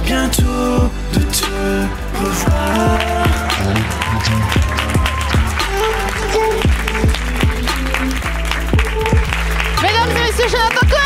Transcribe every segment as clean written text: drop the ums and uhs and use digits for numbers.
Bientôt de te revoir. Mesdames et messieurs, Jonathan Cohen.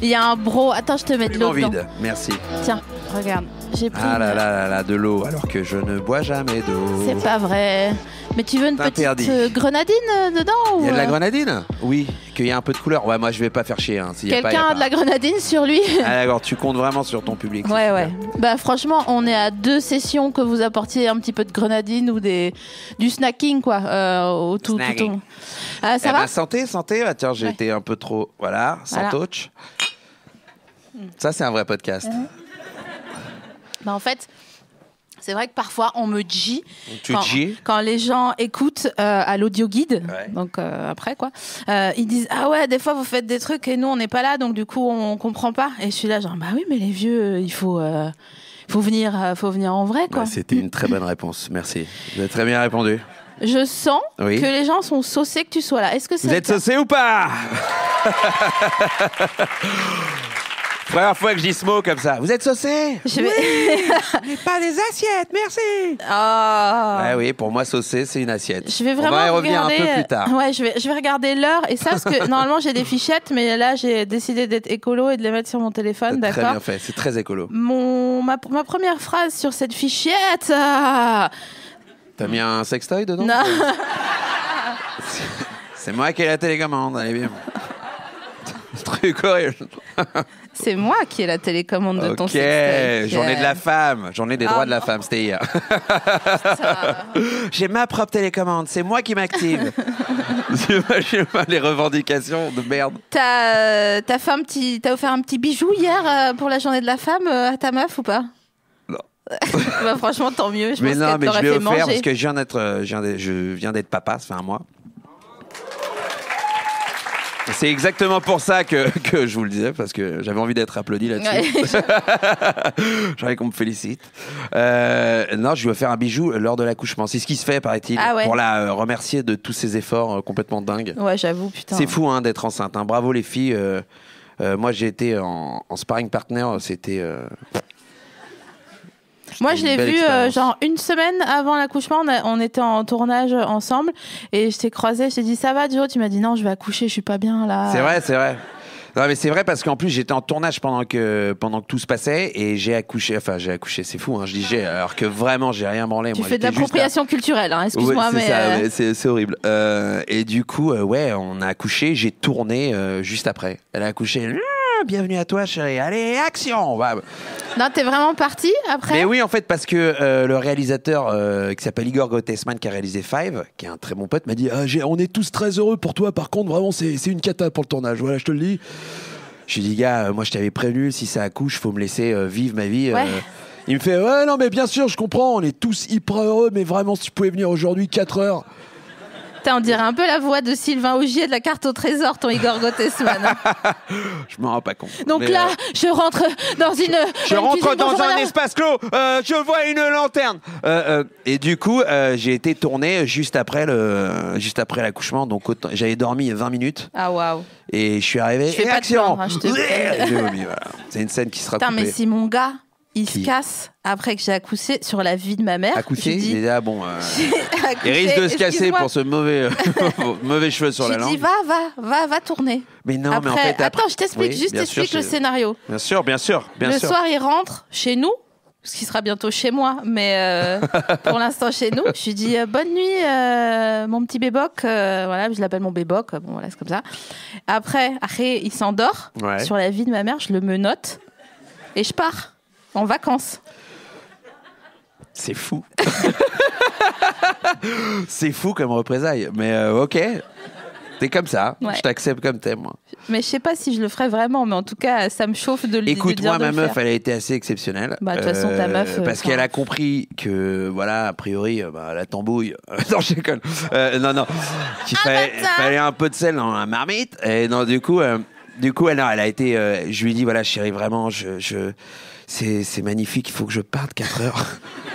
Il y a un bro. Attends, je te mets de l'eau dedans. Vide, merci. Tiens, regarde. J'ai pris Ah là là là là, de l'eau, alors que je ne bois jamais d'eau. C'est pas vrai. Mais tu veux une petite grenadine dedans ou... Il y a de la grenadine? Oui, qu'il y a un peu de couleur. Ouais, moi je vais pas faire chier. Hein. Quelqu'un a de la grenadine sur lui? Ah d'accord, tu comptes vraiment sur ton public. Ouais, ouais. Bah franchement, on est à 2 sessions que vous apportiez un petit peu de grenadine ou du snacking, quoi. Au tout. Ça va? Santé. Ah, tiens, j'ai été un peu trop... Voilà, Santouch. Ça, c'est un vrai podcast. Bah en fait... C'est vrai que parfois on me dit quand les gens écoutent à l'audio guide, donc après quoi, ils disent ah ouais des fois vous faites des trucs et nous on n'est pas là donc du coup on comprend pas et je suis là genre bah oui mais les vieux il faut venir en vrai quoi. C'était une très bonne réponse, merci. Vous avez très bien répondu. Je sens que les gens sont saucés que tu sois là. Est-ce que vous êtes saucés ou pas? Première fois que je dis ce mot comme ça. Vous êtes saucé? Oui, mais pas des assiettes, merci. Ouais, oui, pour moi, saucé, c'est une assiette. Je vais vraiment on va y revenir un peu plus tard. Ouais, je vais regarder l'heure. Et ça, parce que normalement, j'ai des fichettes, mais là, j'ai décidé d'être écolo et de les mettre sur mon téléphone, d'accord? Très bien fait, c'est très écolo. Ma première phrase sur cette fichette... T'as mis un sextoy dedans? Non. C'est moi qui ai la télécommande, allez bien. Truc horrible. C'est moi qui ai la télécommande de ton sextoy. J'en ai de la femme. J'en ai des droits de la femme, c'était hier. J'ai ma propre télécommande. C'est moi qui m'active. J'imagine pas les revendications de merde. T'as offert un petit bijou hier pour la journée de la femme à ta meuf ou pas? Non. Bah, franchement, tant mieux. Mais non, mais je l'ai offert parce que je viens d'être papa, ça fait un mois. C'est exactement pour ça que je vous le disais, parce que j'avais envie d'être applaudi là-dessus. Ouais. J'aimerais qu'on me félicite. Non, je lui ai offert un bijou lors de l'accouchement. C'est ce qui se fait, paraît-il, pour la remercier de tous ses efforts complètement dingues. Ouais, j'avoue, putain. C'est fou d'être enceinte. Bravo les filles. Moi, j'ai été en sparring partner. C'était... Moi, je l'ai vu genre une semaine avant l'accouchement. On était en tournage ensemble et je t'ai croisé. Je t'ai dit ça va, Joe? Tu m'as dit non, je vais accoucher, je suis pas bien là. C'est vrai. Non, mais c'est vrai parce qu'en plus j'étais en tournage pendant que tout se passait et j'ai accouché. Enfin, j'ai accouché, c'est fou. Je dis j'ai alors que vraiment j'ai rien branlé. Tu fais de l'appropriation culturelle, excuse-moi, mais c'est horrible. Et du coup, on a accouché. J'ai tourné juste après. Elle a accouché. Bienvenue à toi, chérie. Allez, action! Non, t'es vraiment parti après? Mais oui, en fait, parce que le réalisateur qui s'appelle Igor Gottesman, qui a réalisé Five, qui est un très bon pote, m'a dit on est tous très heureux pour toi. Par contre, vraiment, c'est une cata pour le tournage. Voilà, je te le dis. Je lui ai dit, gars, moi, je t'avais prévenu, si ça accouche, faut me laisser vivre ma vie. Ouais. Il me fait, ouais, non, mais bien sûr, je comprends. On est tous hyper heureux, mais vraiment, si tu pouvais venir aujourd'hui 4 heures. On dirait un peu la voix de Sylvain Augier de la carte au trésor, ton Igor Gottesman. Je m'en rends pas compte. Donc là, je rentre dans une... Je rentre dans un espace clos. Je vois une lanterne. Et du coup, j'ai été tourné juste après l'accouchement. Donc j'avais dormi 20 minutes. Ah waouh. Et je suis arrivé. Je fais et pas action. J'ai vomi, voilà. C'est une scène qui sera coupée. Mais si mon gars... Il se casse après que j'ai accouché sur la vie de ma mère. Accouché, il est là, bon. Il risque de se casser pour ce mauvais cheveux sur la langue. Je dis va tourner. Mais non, après, mais en fait. Attends, je t'explique le scénario. Bien sûr. Le soir, il rentre chez nous, ce qui sera bientôt chez moi, mais pour l'instant chez nous. Je lui dis bonne nuit, mon petit béboc. Voilà, je l'appelle mon béboc. Bon, voilà, c'est comme ça. Après, il s'endort sur la vie de ma mère. Je le menotte et je pars. En vacances. C'est fou. C'est fou comme représailles. Mais ok. T'es comme ça. Ouais. Je t'accepte comme t'es, moi. Mais je sais pas si je le ferais vraiment, mais en tout cas, ça me chauffe de le dire. Écoute, moi, ma meuf, elle a été assez exceptionnelle. Bah, de toute façon, ta meuf. Parce qu'elle a compris que, voilà, a priori, la tambouille. Non, je déconne. Non. Qu'il fallait un peu de sel dans la marmite. Et non, du coup, elle a été. Je lui ai dit, voilà, chérie, vraiment, c'est magnifique, il faut que je parte 4 heures.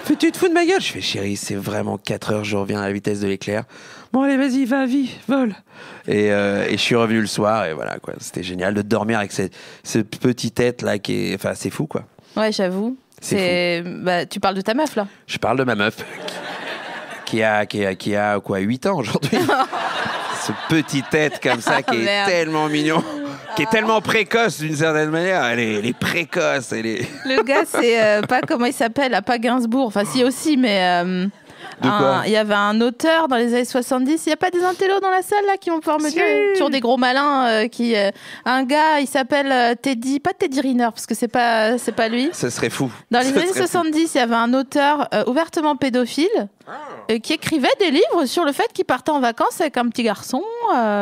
Tu te fous de ma gueule? Je fais, chérie, c'est vraiment 4 heures, je reviens à la vitesse de l'éclair. Bon, allez, vas-y, va, vole. Et je suis revenu le soir, et voilà, quoi. C'était génial de dormir avec ce petit tête là qui est. Enfin, c'est fou, quoi. Ouais, j'avoue. Bah, tu parles de ta meuf, là? Je parle de ma meuf, qui a quoi, 8 ans aujourd'hui. Ce petit tête comme ça qui est tellement mignon. Qui est tellement précoce d'une certaine manière. Elle est précoce. Le gars, c'est pas comment il s'appelle, pas Gainsbourg. Enfin, si aussi, mais. Il y avait un auteur dans les années 70. Il n'y a pas des intellos dans la salle là qui vont pouvoir me dire toujours des gros malins un gars, il s'appelle Teddy, pas Teddy Riner parce que c'est pas lui. Ça serait fou. Dans les années 70, il y avait un auteur ouvertement pédophile qui écrivait des livres sur le fait qu'il partait en vacances avec un petit garçon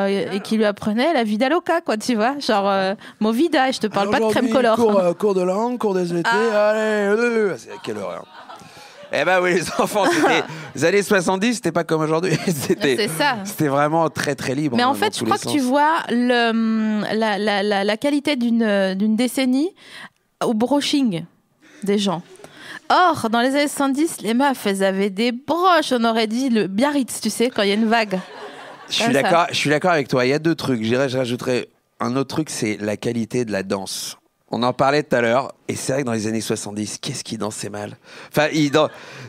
et qui lui apprenait la vida loca, quoi, tu vois, genre Movida. Et je te parle pas de crème color. Cours de langue, cours des SVT. Allez, c'est quelle horreur. Eh ben oui, les enfants, les années 70, c'était pas comme aujourd'hui. C'est ça. C'était vraiment très très libre. Mais en fait, je crois que tu vois la qualité d'une décennie au brushing des gens. Or, dans les années 70, les meufs, elles avaient des broches. On aurait dit le Biarritz, tu sais, quand il y a une vague. Je suis d'accord avec toi. Il y a 2 trucs. Je rajouterais un autre truc, c'est la qualité de la danse. On en parlait tout à l'heure, et c'est vrai que dans les années 70, qu'est-ce qu'ils dansaient mal. Enfin, tu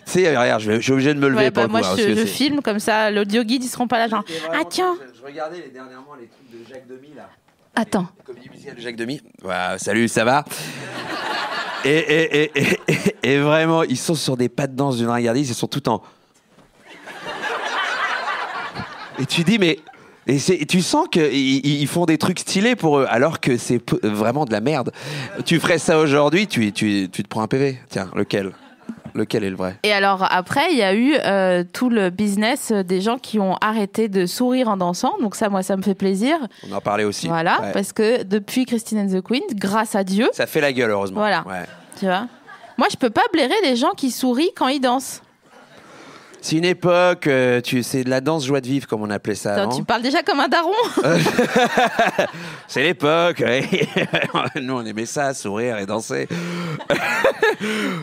sais, regarde, je suis obligé de me lever pour le moi, pouvoir. je filme comme ça, l'audio guide, ils seront pas là, genre, tiens. Je regardais dernièrement les trucs de Jacques Demy, là. Attends. La comédie musicale de Jacques Demy. Ouais, salut, ça va? Et vraiment, ils sont sur des pas de danse d'une ringardise, ils sont tout en... Et tu dis, mais... Et tu sens qu'ils font des trucs stylés pour eux, alors que c'est vraiment de la merde. Tu ferais ça aujourd'hui, tu te prends un PV. Tiens, lequel est le vrai? Et alors après, il y a eu tout le business des gens qui ont arrêté de sourire en dansant. Donc ça, moi, ça me fait plaisir. On en parlait aussi. Voilà, ouais. Parce que depuis Christine and the Queen, grâce à Dieu... Ça fait la gueule, heureusement. Voilà, ouais. Tu vois. Moi, je peux pas blairer les gens qui sourient quand ils dansent. C'est une époque, c'est de la danse joie de vivre, comme on appelait ça. Attends, tu parles déjà comme un daron. C'est l'époque. Nous, on aimait ça, sourire et danser.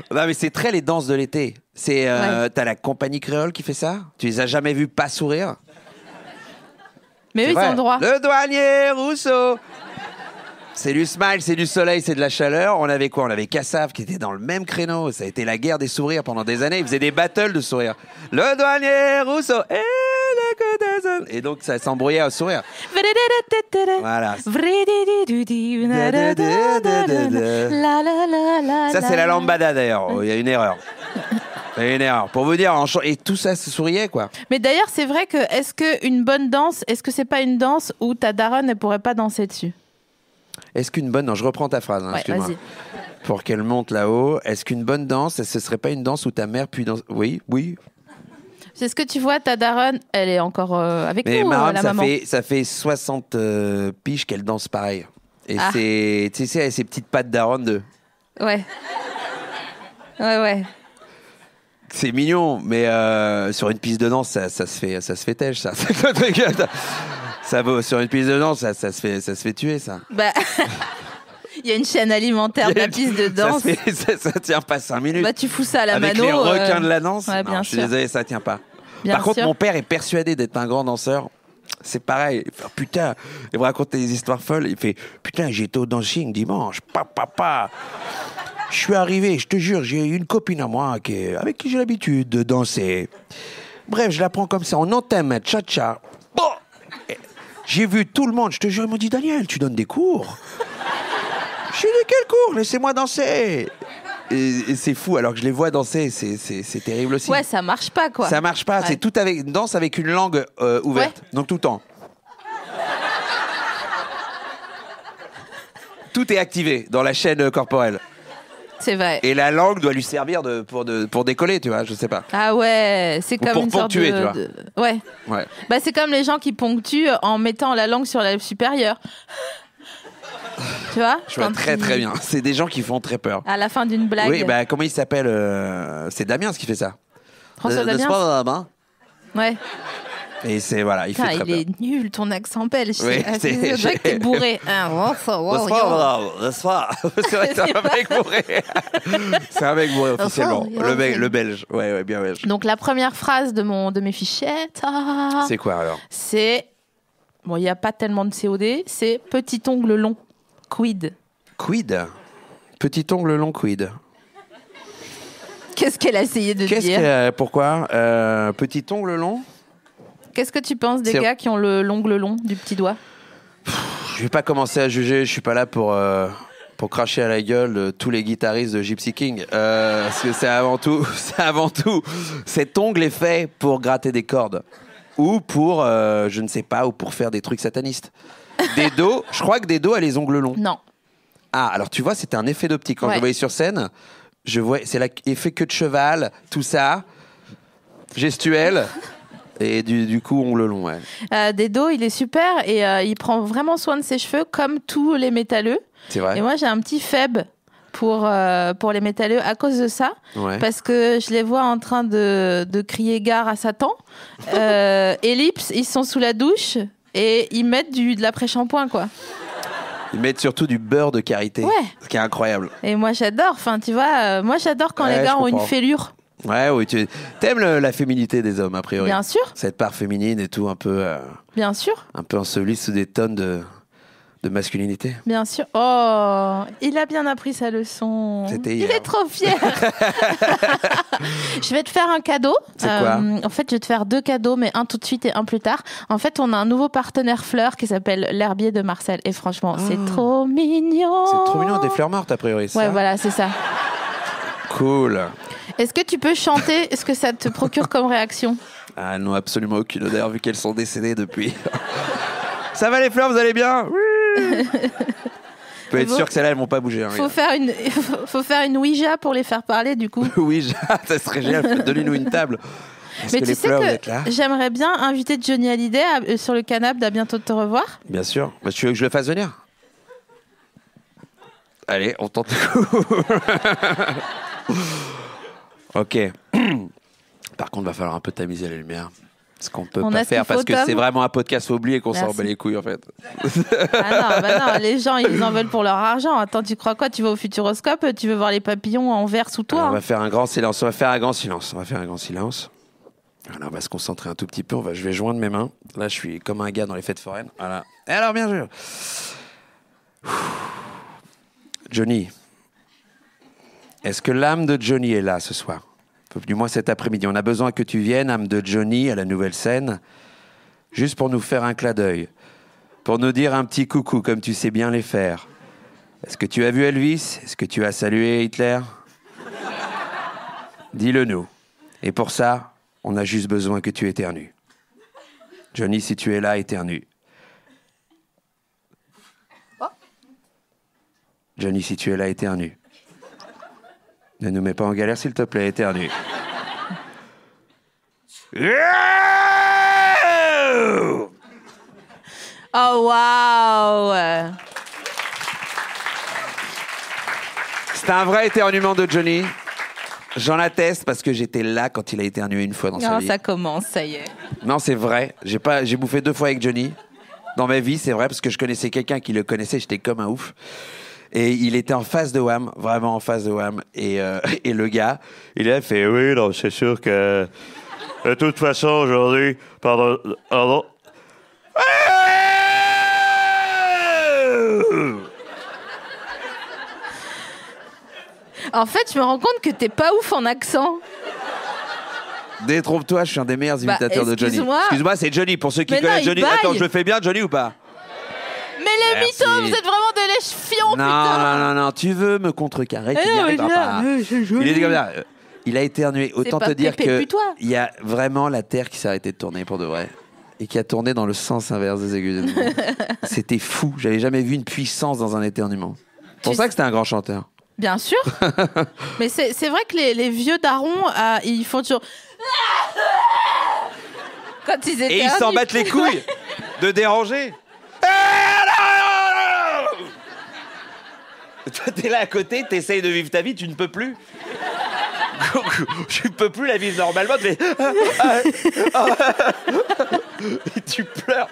Non, mais c'est très les danses de l'été. T'as la compagnie créole qui fait ça. Tu les as jamais vus pas sourire? Mais eux, ils ont le droit. Le douanier Rousseau. C'est du smile, c'est du soleil, c'est de la chaleur. On avait quoi? On avait Kassav qui était dans le même créneau. Ça a été la guerre des sourires pendant des années. Ils faisaient des battles de sourires. Le douanier Rousseau et donc ça s'embrouillait au sourire. Voilà. Ça c'est la lambada d'ailleurs. Il y a une erreur. Il y a une erreur. Pour vous dire, et tout ça se souriait quoi. Mais d'ailleurs c'est vrai que est-ce qu'une bonne danse, est-ce que c'est pas une danse où ta daronne ne pourrait pas danser dessus? Est-ce qu'une bonne... Non, je reprends ta phrase, excuse-moi. Vas-y. Pour qu'elle monte là-haut, est-ce qu'une bonne danse, ce serait pas une danse où ta mère puis danse... Oui. C'est ce que tu vois, ta daronne, elle est encore avec nous, Maram, la maman. Ça fait 60 piges qu'elle danse pareil. Et c'est... Tu sais, elle a ses petites pattes daronne de... Ouais. Ouais. C'est mignon, mais sur une piste de danse, ça se fait têche, ça. Ça vaut, sur une piste de danse, ça se fait tuer, ça. Bah, il y a une chaîne alimentaire de la piste de danse. Ça tient pas 5 minutes. Bah, tu fous ça à la avec mano. Avec les requins de la danse. Ouais, non, je suis désolé, ça tient pas. Bien Par contre, sûr. mon père est persuadé d'être un grand danseur. C'est pareil. Il fait, putain, il me raconte des histoires folles. Il fait, putain, j'étais au dancing dimanche. Papa. Je suis arrivé, je te jure, j'ai une copine à moi avec qui j'ai l'habitude de danser. Bref, je la prends comme ça. On entame un cha-cha. Oh, j'ai vu tout le monde. Je te jure, ils m'ont dit, Daniel, tu donnes des cours? J'ai dit, quel cours? Laissez-moi danser. Et c'est fou, alors que je les vois danser, c'est terrible aussi. Ouais, ça marche pas, quoi. Ça marche pas, ouais. C'est tout avec une danse avec une langue ouverte, ouais. Donc tout le temps. Tout est activé dans la chaîne corporelle. C'est vrai. Et la langue doit lui servir pour décoller, tu vois, je sais pas. Ah ouais, c'est comme pour une sorte ponctuer, tu vois. Ouais. Ouais. Bah, c'est comme les gens qui ponctuent en mettant la langue sur la lèvre supérieure. Tu vois? Je vois très très bien. C'est des gens qui font très peur. À la fin d'une blague. Oui, bah comment il s'appelle C'est Damien qui fait ça. François Damien. N'est-ce pas, Damien? Ouais. Et c'est voilà, il fait très peur. Il est nul ton accent belge. Oui, c'est vrai que t'es bourré. N'est-ce pas? C'est vrai que c'est un mec bourré. C'est un mec bourré officiellement. Le belge. Ouais, bien belge. Donc la première phrase de mes fichettes. C'est quoi alors? C'est bon, il n'y a pas tellement de COD. C'est petit ongle long. Quid. Quid. Petit ongle long quid. Qu'est-ce qu'elle a essayé de dire? Pourquoi petit ongle long? Qu'est-ce que tu penses des gars qui ont l'ongle long du petit doigt? Je vais pas commencer à juger, je suis pas là pour cracher à la gueule de tous les guitaristes de Gypsy King. Parce que c'est avant tout, cet ongle est fait pour gratter des cordes. Ou pour, je ne sais pas, ou pour faire des trucs satanistes. Dedo, je crois que Dedo a les ongles longs. Non. Ah, alors tu vois, c'était un effet d'optique. Quand je le voyais sur scène, c'est l'effet queue de cheval, tout ça, gestuel. Et du coup, on le long, ouais. Dedo, il est super et il prend vraiment soin de ses cheveux comme tous les métalleux. C'est vrai. Et moi, j'ai un petit faible pour les métalleux à cause de ça. Ouais. Parce que je les vois en train de crier gare à Satan. Ellipse, ils sont sous la douche et ils mettent de l'après-shampoing, quoi. Ils mettent surtout du beurre de karité. Ouais. Ce qui est incroyable. Et moi, j'adore. Enfin, tu vois, moi, j'adore quand les gars ont une fêlure. Ouais, oui, t'aimes la féminité des hommes, a priori. Bien sûr. Cette part féminine et tout, un peu... Bien sûr. Un peu ensevelie sous des tonnes de masculinité. Bien sûr. Oh, il a bien appris sa leçon. C'était hier. Il est trop fier. Je vais te faire un cadeau. C'est quoi? En fait, je vais te faire 2 cadeaux, mais un tout de suite et un plus tard. En fait, on a un nouveau partenaire fleurs qui s'appelle l'Herbier de Marcel. Et franchement, c'est trop mignon. C'est trop mignon, des fleurs mortes, a priori, ouais, ça voilà, c'est ça. Cool. Est-ce que tu peux chanter ce que ça te procure comme réaction? Ah, elles n'ont absolument aucune odeur vu qu'elles sont décédées depuis. Ça va les fleurs, vous allez bien? Oui. Tu peux être sûr que celles-là, elles vont pas bouger. Hein, faut faire une Ouija pour les faire parler, du coup. Ouija, ça serait génial. Donnez-nous une table. Mais tu sais que j'aimerais bien inviter Johnny Hallyday sur le canapé d'À bientôt de te revoir. Bien sûr. Bah, tu veux que je le fasse venir? Allez, on tente le coup. Ok. Par contre, va falloir un peu tamiser la lumière. Ce qu'on peut pas faire parce que c'est vraiment un podcast oublié qu'on s'en bat les couilles en fait. Ah non, les gens ils en veulent pour leur argent. Attends, tu crois quoi? Tu vas au Futuroscope, tu veux voir les papillons en vert sous toi? Alors, on va faire un grand silence. Voilà, on va se concentrer un tout petit peu. Je vais joindre mes mains. Là, je suis comme un gars dans les fêtes foraines. Voilà. Et alors, bien sûr. Johnny, est-ce que l'âme de Johnny est là ce soir? Du moins cet après-midi. On a besoin que tu viennes, âme de Johnny, à la nouvelle scène, juste pour nous faire un clin d'œil, pour nous dire un petit coucou comme tu sais bien les faire. Est-ce que tu as vu Elvis? Est-ce que tu as salué Hitler? Dis-le nous. Et pour ça, on a juste besoin que tu éternues. Johnny, si tu es là, éternue. Johnny, si tu es là, éternue. Ne nous mets pas en galère, s'il te plaît, éternue. Oh, waouh! C'est un vrai éternuement de Johnny. J'en atteste parce que j'étais là quand il a éternué une fois dans sa vie. Ça commence, ça y est. Non, c'est vrai. J'ai bouffé 2 fois avec Johnny. Dans ma vie, c'est vrai, parce que je connaissais quelqu'un qui le connaissait, j'étais comme un ouf. Et il était en face de Wham, vraiment en face de Wham. Et le gars, il a fait « Oui, non, c'est sûr que... De toute façon, aujourd'hui... Pardon... En fait, je me rends compte que t'es pas ouf en accent. Détrompe-toi, je suis un des meilleurs imitateurs de Johnny. Excuse-moi, c'est Johnny. Pour ceux qui connaissent Johnny... Attends, je le fais bien, Johnny, ou pas? Mais les mythos, vous êtes vraiment des lèche-fions, putain. Non, tu veux me contrecarrer, tu n'y arriveras pas. Il était comme ça. Il a éternué. Autant te dire qu'il y a vraiment la Terre qui s'est arrêtée de tourner pour de vrai. Et qui a tourné dans le sens inverse des aiguilles. C'était fou. J'avais jamais vu une puissance dans un éternuement. C'est pour ça que c'était un grand chanteur. Bien sûr. Mais c'est vrai que les vieux darons, ils font toujours... Quand ils étaient... Et ils s'en battent les couilles de déranger. Toi, t'es là à côté, t'essayes de vivre ta vie, tu ne peux plus. Tu peux plus la vivre normalement, tu fais... Et tu pleures.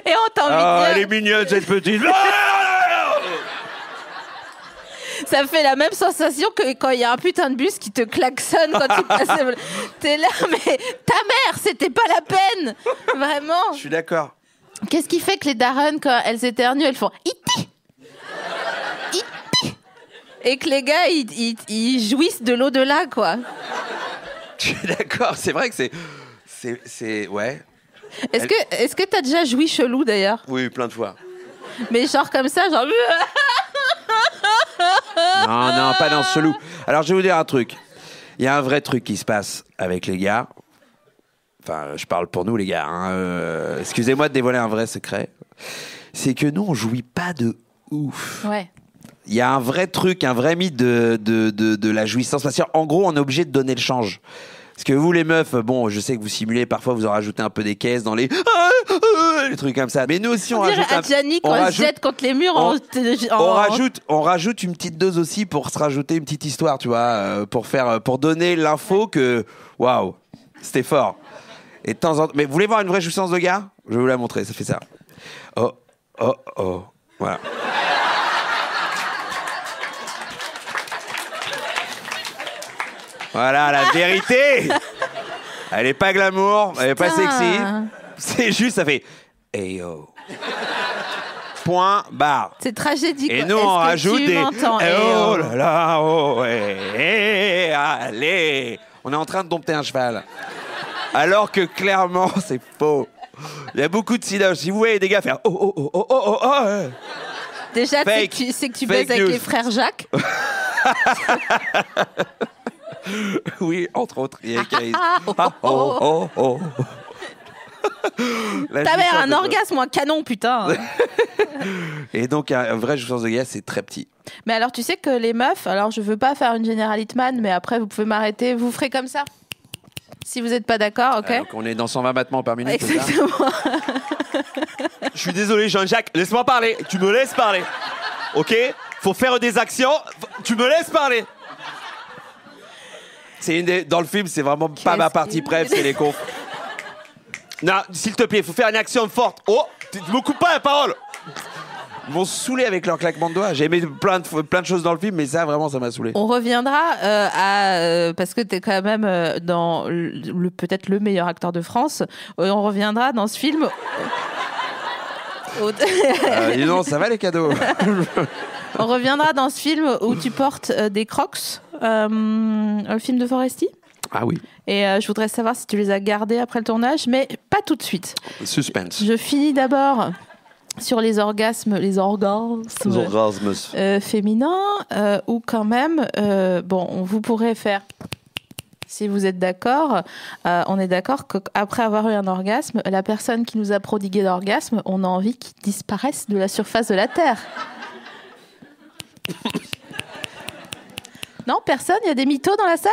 Et on t'a envie de dire... Elle est mignonne, cette petite... Ça fait la même sensation que quand il y a un putain de bus qui te klaxonne quand tu passes. T'es là, mais ta mère, c'était pas la peine. Vraiment. Je suis d'accord. Qu'est-ce qui fait que les darons, quand elles éternuent, elles font iti, iti, et que les gars, ils jouissent de l'au-delà, quoi. Je suis d'accord. C'est vrai que c'est ouais. Est-ce que t'as déjà joui chelou d'ailleurs? Oui, plein de fois. Mais genre comme ça, genre. Non, pas dans ce chelou. Alors, je vais vous dire un truc. Il y a un vrai truc qui se passe avec les gars. Enfin, je parle pour nous, les gars. Hein. Excusez-moi de dévoiler un vrai secret. C'est que nous, on jouit pas de ouf. Ouais. Il y a un vrai truc, un vrai mythe de la jouissance. Parce qu'en gros, on est obligé de donner le change. Parce que vous, les meufs, bon, je sais que vous simulez, parfois vous en rajoutez un peu des caisses dans les trucs comme ça. Mais nous aussi, on rajoute un... Gianni, quand elle se jette contre les murs, on rajoute une petite dose aussi pour se rajouter une petite histoire, tu vois, pour donner l'info que, waouh, c'était fort. Et de temps en temps... Mais vous voulez voir une vraie jouissance de gars? Je vais vous la montrer, ça fait ça. Oh, oh, oh. Voilà. Voilà, la vérité. Elle est pas glamour, elle est pas sexy. C'est juste, ça fait... Hey yo. Point, barre. C'est tragédique. Et nous, on rajoute des... Oh là là, oh, ouais, allez. On est en train de dompter un cheval. Alors que clairement, c'est faux. Il y a beaucoup de silence. Si vous voyez des gars faire... Oh, oh, oh, oh, oh, oh, oh. Déjà, c'est que tu baises avec les frères Jacques. Oui, entre autres. Il y a T'avais un orgasme, un canon, putain. Et donc, un vrai jouissance de gars, c'est très petit. Mais alors, tu sais que les meufs, alors je veux pas faire une généralite man, mais après, vous pouvez m'arrêter, vous ferez comme ça. Si vous n'êtes pas d'accord, ok? Donc, on est dans 120 battements par minute. Exactement. Je suis désolé, Jean-Jacques, laisse-moi parler. Tu me laisses parler. Ok? Faut faire des actions. Tu me laisses parler. Dans le film, c'est vraiment pas ma partie préf, c'est les confs. Non, s'il te plaît, il faut faire une action forte. Oh, tu me coupes pas la parole. Ils m'ont saoulé avec leur claquement de doigts. J'ai aimé plein de choses dans le film, mais ça, vraiment, ça m'a saoulé. On reviendra parce que t'es quand même dans peut-être le meilleur acteur de France. On reviendra dans ce film. Non, ça va les cadeaux. On reviendra dans ce film où tu portes des Crocs, le film de Foresti. Ah oui. Et je voudrais savoir si tu les as gardés après le tournage, mais pas tout de suite. Suspense. Je finis d'abord sur les orgasmes féminins, où quand même, vous pourrez faire... Si vous êtes d'accord, on est d'accord qu'après avoir eu un orgasme, la personne qui nous a prodigué l'orgasme, on a envie qu'il disparaisse de la surface de la Terre. Non, personne? Il y a des mythos dans la salle?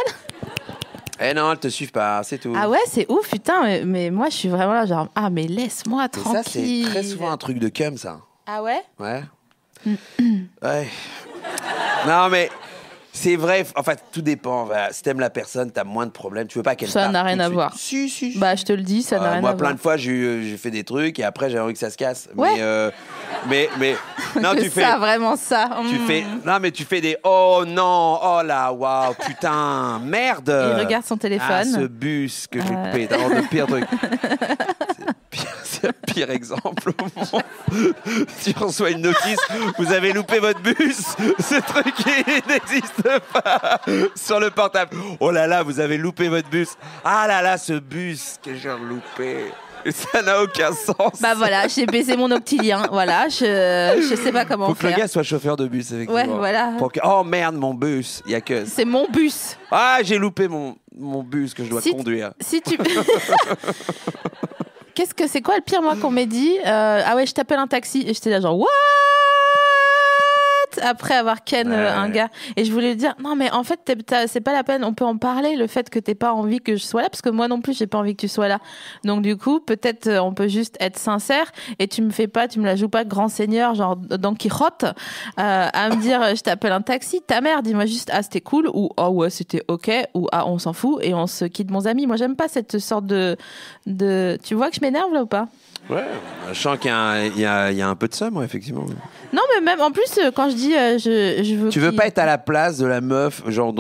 Eh non, elles te suivent pas, c'est tout. Ah ouais, c'est ouf, putain, mais moi je suis vraiment là, genre, ah mais laisse-moi tranquille. Ça, c'est très souvent un truc de cum, ça. Ah ouais? Ouais. Ouais. Non, mais c'est vrai, en fait, tout dépend. Si t'aimes la personne, t'as moins de problèmes. Tu veux pas qu'elle parte. Ça n'a rien à voir. Si. Bah, je te le dis, ça n'a rien à voir. Moi, plein de fois, j'ai fait des trucs et après, j'ai envie que ça se casse. Ouais. Mais non, tu fais ça, vraiment ça. Tu fais des oh non, oh là, waouh, putain, merde. Il regarde son téléphone. Ah, ce bus que j'ai coupé, t'as le pire truc. C'est le pire exemple au monde. Tu reçois une notice, vous avez loupé votre bus. Ce truc il n'existe pas sur le portable. Oh là là, vous avez loupé votre bus. Ah là là, ce bus que j'ai loupé. Ça n'a aucun sens. Bah voilà, j'ai baisé mon octilien. Voilà, je sais pas comment faire. Faut que le gars soit chauffeur de bus, effectivement. Ouais, voilà. Oh merde, mon bus. Il y a que. C'est mon bus. Ah, j'ai loupé mon bus que je dois conduire. Si tu. C'est quoi le pire, moi, qu'on m'ait dit? Ah ouais, je t'appelle un taxi. Et j'étais là, genre, what? après avoir ken un gars. Et je voulais lui dire, non, mais en fait, c'est pas la peine, on peut en parler, le fait que t'aies pas envie que je sois là, parce que moi non plus, j'ai pas envie que tu sois là. Donc, du coup, peut-être on peut juste être sincère et tu me la joues pas grand seigneur, genre Don Quichotte, à me dire, je t'appelle un taxi, ta mère, dis-moi juste, ah, c'était cool, ou ah ouais, c'était ok, ou ah, on s'en fout, et on se quitte, bons amis. Moi, j'aime pas cette sorte de... Tu vois que je m'énerve là ou pas? Ouais, je sens qu'il y a un peu de ça, moi, effectivement. Non, mais même en plus, quand je dis je veux. Tu veux pas être à la place de la meuf, genre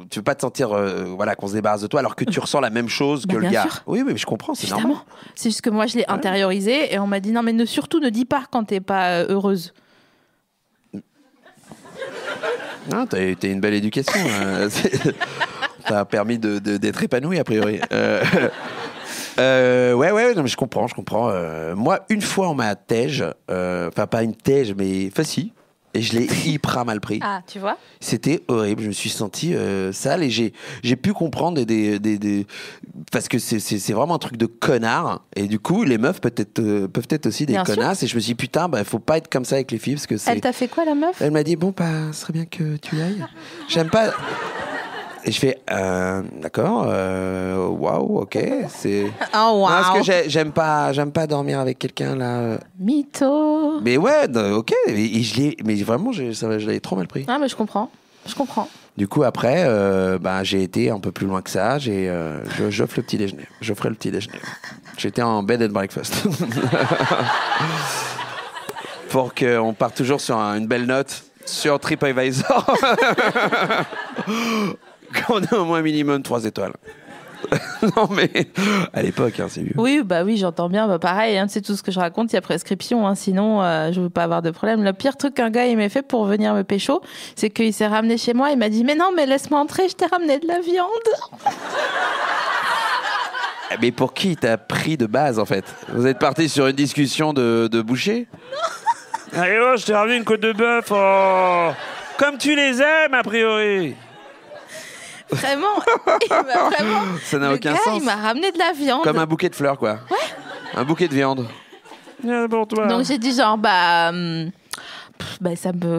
tu veux pas te sentir, voilà, qu'on se débarrasse de toi, alors que tu ressens la même chose que le gars. Sûr. Oui, je comprends, c'est normal. C'est juste que moi, je l'ai intériorisé et on m'a dit non, mais surtout ne dis pas quand t'es pas heureuse. Non, t'as une belle éducation. Ça a permis d'être épanoui, a priori. Ouais, non, mais je comprends. Moi, une fois, on m'a tège, enfin pas une tège, mais si, et je l'ai hyper mal pris. Ah, tu vois. C'était horrible. Je me suis senti sale et j'ai pu comprendre parce que c'est vraiment un truc de connard. Et du coup, les meufs peuvent être aussi des connasses. Sûr. Et je me suis dit putain, faut pas être comme ça avec les filles parce que c'est. Elle t'a fait quoi, la meuf? Elle m'a dit bon, ce serait bien que tu y ailles. J'aime pas. Et je fais d'accord, waouh, ok, c'est. Oh waouh. Parce que j'aime pas dormir avec quelqu'un là. Mytho. Mais ouais, ok, mais vraiment, je l'avais trop mal pris. Ah, mais je comprends. Du coup après, j'ai été un peu plus loin que ça. J'offre le petit déjeuner. J'offrais le petit déjeuner. J'étais en bed and breakfast. Pour qu'on parte toujours sur une belle note sur TripAdvisor. Qu'on a au moins minimum 3 étoiles. Non, mais à l'époque, c'est vieux. Oui, j'entends bien. Pareil, c'est tout ce que je raconte, il y a prescription. Sinon, je veux pas avoir de problème. Le pire truc qu'un gars il m'a fait pour venir me pécho, c'est qu'il s'est ramené chez moi. Il m'a dit, mais non, mais laisse-moi entrer, je t'ai ramené de la viande. Mais pour qui t'as pris de base, en fait? Vous êtes parti sur une discussion de boucher? Allez, je t'ai ramené une côte de bœuf. Oh. Comme tu les aimes, a priori. Vraiment, ça n'a aucun sens. Il m'a ramené de la viande. Comme un bouquet de fleurs, quoi. Ouais. Un bouquet de viande. Pour toi. Donc j'ai dit genre, ça me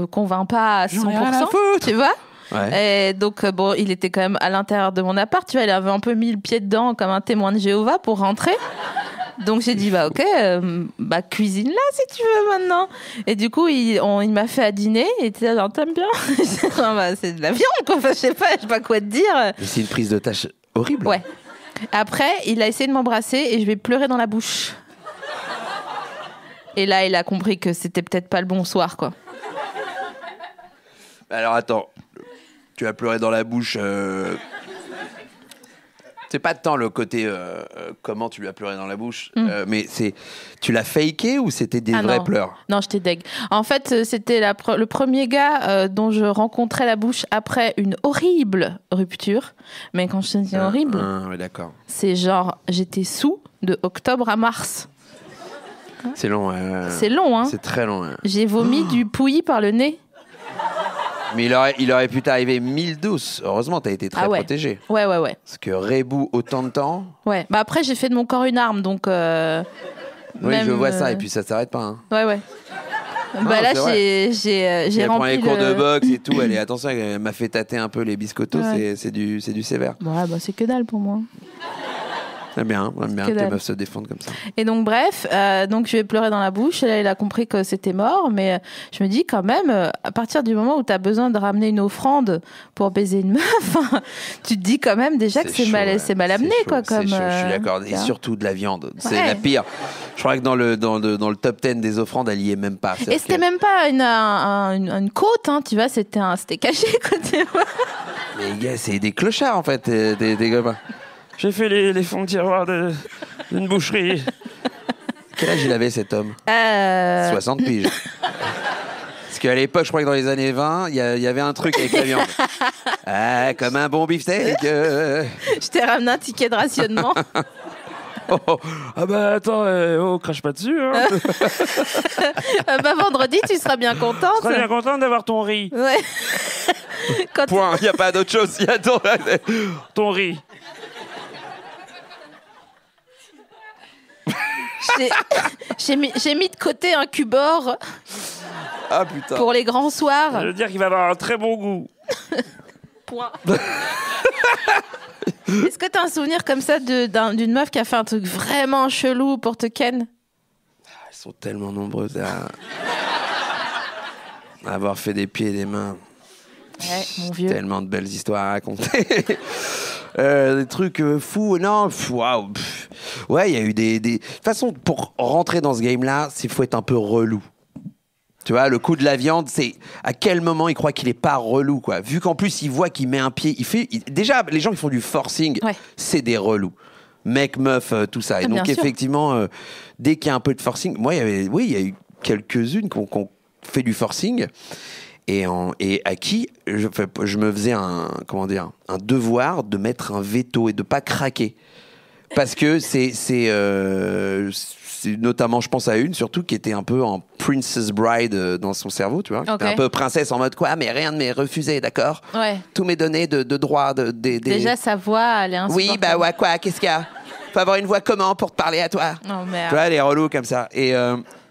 convainc pas à 100%, tu vois. Ouais. Et donc, il était quand même à l'intérieur de mon appart, tu vois, il avait un peu mis le pied dedans comme un témoin de Jéhovah pour rentrer. Donc j'ai dit ok, cuisine là si tu veux maintenant. Et du coup il m'a fait à dîner et tu sais, t'aimes bien. C'est de la viande quoi, je sais pas quoi te dire. Mais c'est une prise de tâche horrible. Ouais. Après il a essayé de m'embrasser et je vais pleurer dans la bouche. Et là il a compris que c'était peut-être pas le bon soir quoi. Alors attends, tu as pleuré dans la bouche. C'est pas tant le côté comment tu lui as pleuré dans la bouche, mais tu l'as faké ou c'était des vrais pleurs? Non, j'étais deg. En fait, c'était le premier gars dont je rencontrais la bouche après une horrible rupture. Mais quand je te dis horrible, ouais, d'accord. C'est genre j'étais sous de octobre à mars. C'est long. C'est long, hein. C'est très long. J'ai vomi du pouilly par le nez. Mais il aurait pu t'arriver 1000 douces. Heureusement, t'as été très protégée. Ouais. Parce que Rebou, autant de temps. Ouais. Après, j'ai fait de mon corps une arme, donc. Oui, je vois ça. Et puis ça s'arrête pas. Hein. Ouais. Non, là, j'ai rempli. Elle prend les cours de boxe et tout. Attention, elle m'a fait tâter un peu les biscottos. Ouais. C'est du sévère. Ouais, c'est que dalle pour moi. J'aime bien que les meufs se défendent comme ça. Et donc, bref, donc je vais pleurer dans la bouche. Et là, il a compris que c'était mort. Mais je me dis quand même, à partir du moment où tu as besoin de ramener une offrande pour baiser une meuf, tu te dis quand même déjà que c'est mal amené. Quoi, comme, je suis d'accord. Et surtout de la viande. C'est la pire. Je crois que dans le top 10 des offrandes, elle y est même pas. Et c'était même pas une côte, hein, tu vois, c'était caché. Quoi, tu vois. Les gars, c'est des clochards, en fait, des copains. J'ai fait les fonds de tiroir d'une boucherie. Quel âge il avait, cet homme 60 piges. Parce qu'à l'époque, je crois que dans les années 20, il y avait un truc avec la viande. Comme un bon beefsteak. Je t'ai ramené un ticket de rationnement. Attends, crache pas dessus. Hein. Vendredi, tu seras bien contente. Tu seras bien contente d'avoir ton riz. Ouais. Point, il n'y a pas d'autre chose. Il y a ton riz. J'ai mis de côté un cubord Ah putain. Pour les grands soirs. Ça veut dire qu'il va avoir un très bon goût. Point. Est-ce que t'as un souvenir comme ça d'une meuf qui a fait un truc vraiment chelou pour te ken? Elles sont tellement nombreuses à avoir fait des pieds et des mains. Ouais, mon vieux. Tellement de belles histoires à raconter. Des trucs fous. Non, waouh. Ouais, il y a eu des... De toute façon, pour rentrer dans ce game-là, il faut être un peu relou. Tu vois, le coup de la viande, c'est à quel moment il croit qu'il est pas relou, quoi. Vu qu'en plus, il voit qu'il met un pied, déjà, les gens qui font du forcing, c'est des relous. Mec, meuf, tout ça. Et donc, effectivement, dès qu'il y a un peu de forcing, moi, il y a eu quelques-unes qui ont fait du forcing et à qui je me faisais un devoir de mettre un veto et de pas craquer. Parce que c'est notamment, je pense à une, surtout, qui était un peu en Princess Bride dans son cerveau, tu vois. Okay. Qui était un peu princesse en mode quoi, mais rien ne m'est refusé, d'accord. Ouais. Tous mes données de droit. Déjà, sa voix, elle est insupportable. Oui, bah ouais, quoi, qu'est-ce qu'il y a? Faut avoir une voix comment pour te parler à toi? Oh merde. Tu vois, elle est relou comme ça. Et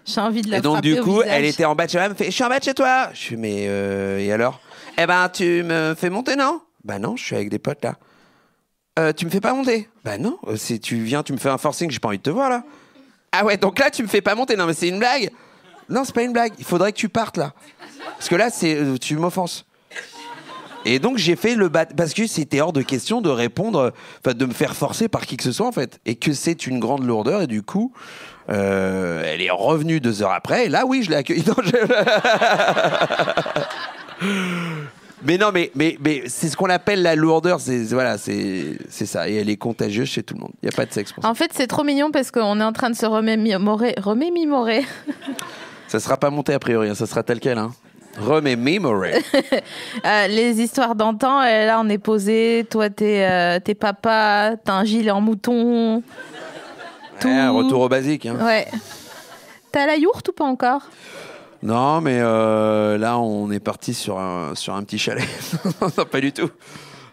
j'ai envie de la frapper. Et donc, du coup, au visage. Elle était en bas de chez moi, elle me fait, je suis en bas de chez toi. Je suis, mais et alors? Eh ben, tu me fais monter, non? Bah non, je suis avec des potes là. Tu me fais pas monter? Bah non, si tu viens, tu me fais un forcing, j'ai pas envie de te voir là. Ah ouais, donc là, tu me fais pas monter. Non, mais c'est une blague. Non, c'est pas une blague. Il faudrait que tu partes là. Parce que là, tu m'offenses. Et donc, j'ai fait le bat. Parce que c'était hors de question de répondre, de me faire forcer par qui que ce soit, en fait. Et que c'est une grande lourdeur. Et du coup, elle est revenue 2 heures après. Et là, oui, je l'ai accueillie. Non, Mais non, mais c'est ce qu'on appelle la lourdeur, c'est ça, et elle est contagieuse chez tout le monde. Il y a pas de sexe pour ça. En fait, c'est trop mignon parce qu'on est en train de se remémorer. Ça sera pas monté a priori, hein, ça sera tel quel, hein. Remémorer. Les histoires d'antan, là on est posé, toi t'es papa, t'as un gilet en mouton. Tout. Ouais, retour au basique. Hein. Ouais. T'as la yourte ou pas encore? Non, mais là, on est parti sur un petit chalet. Non, pas du tout.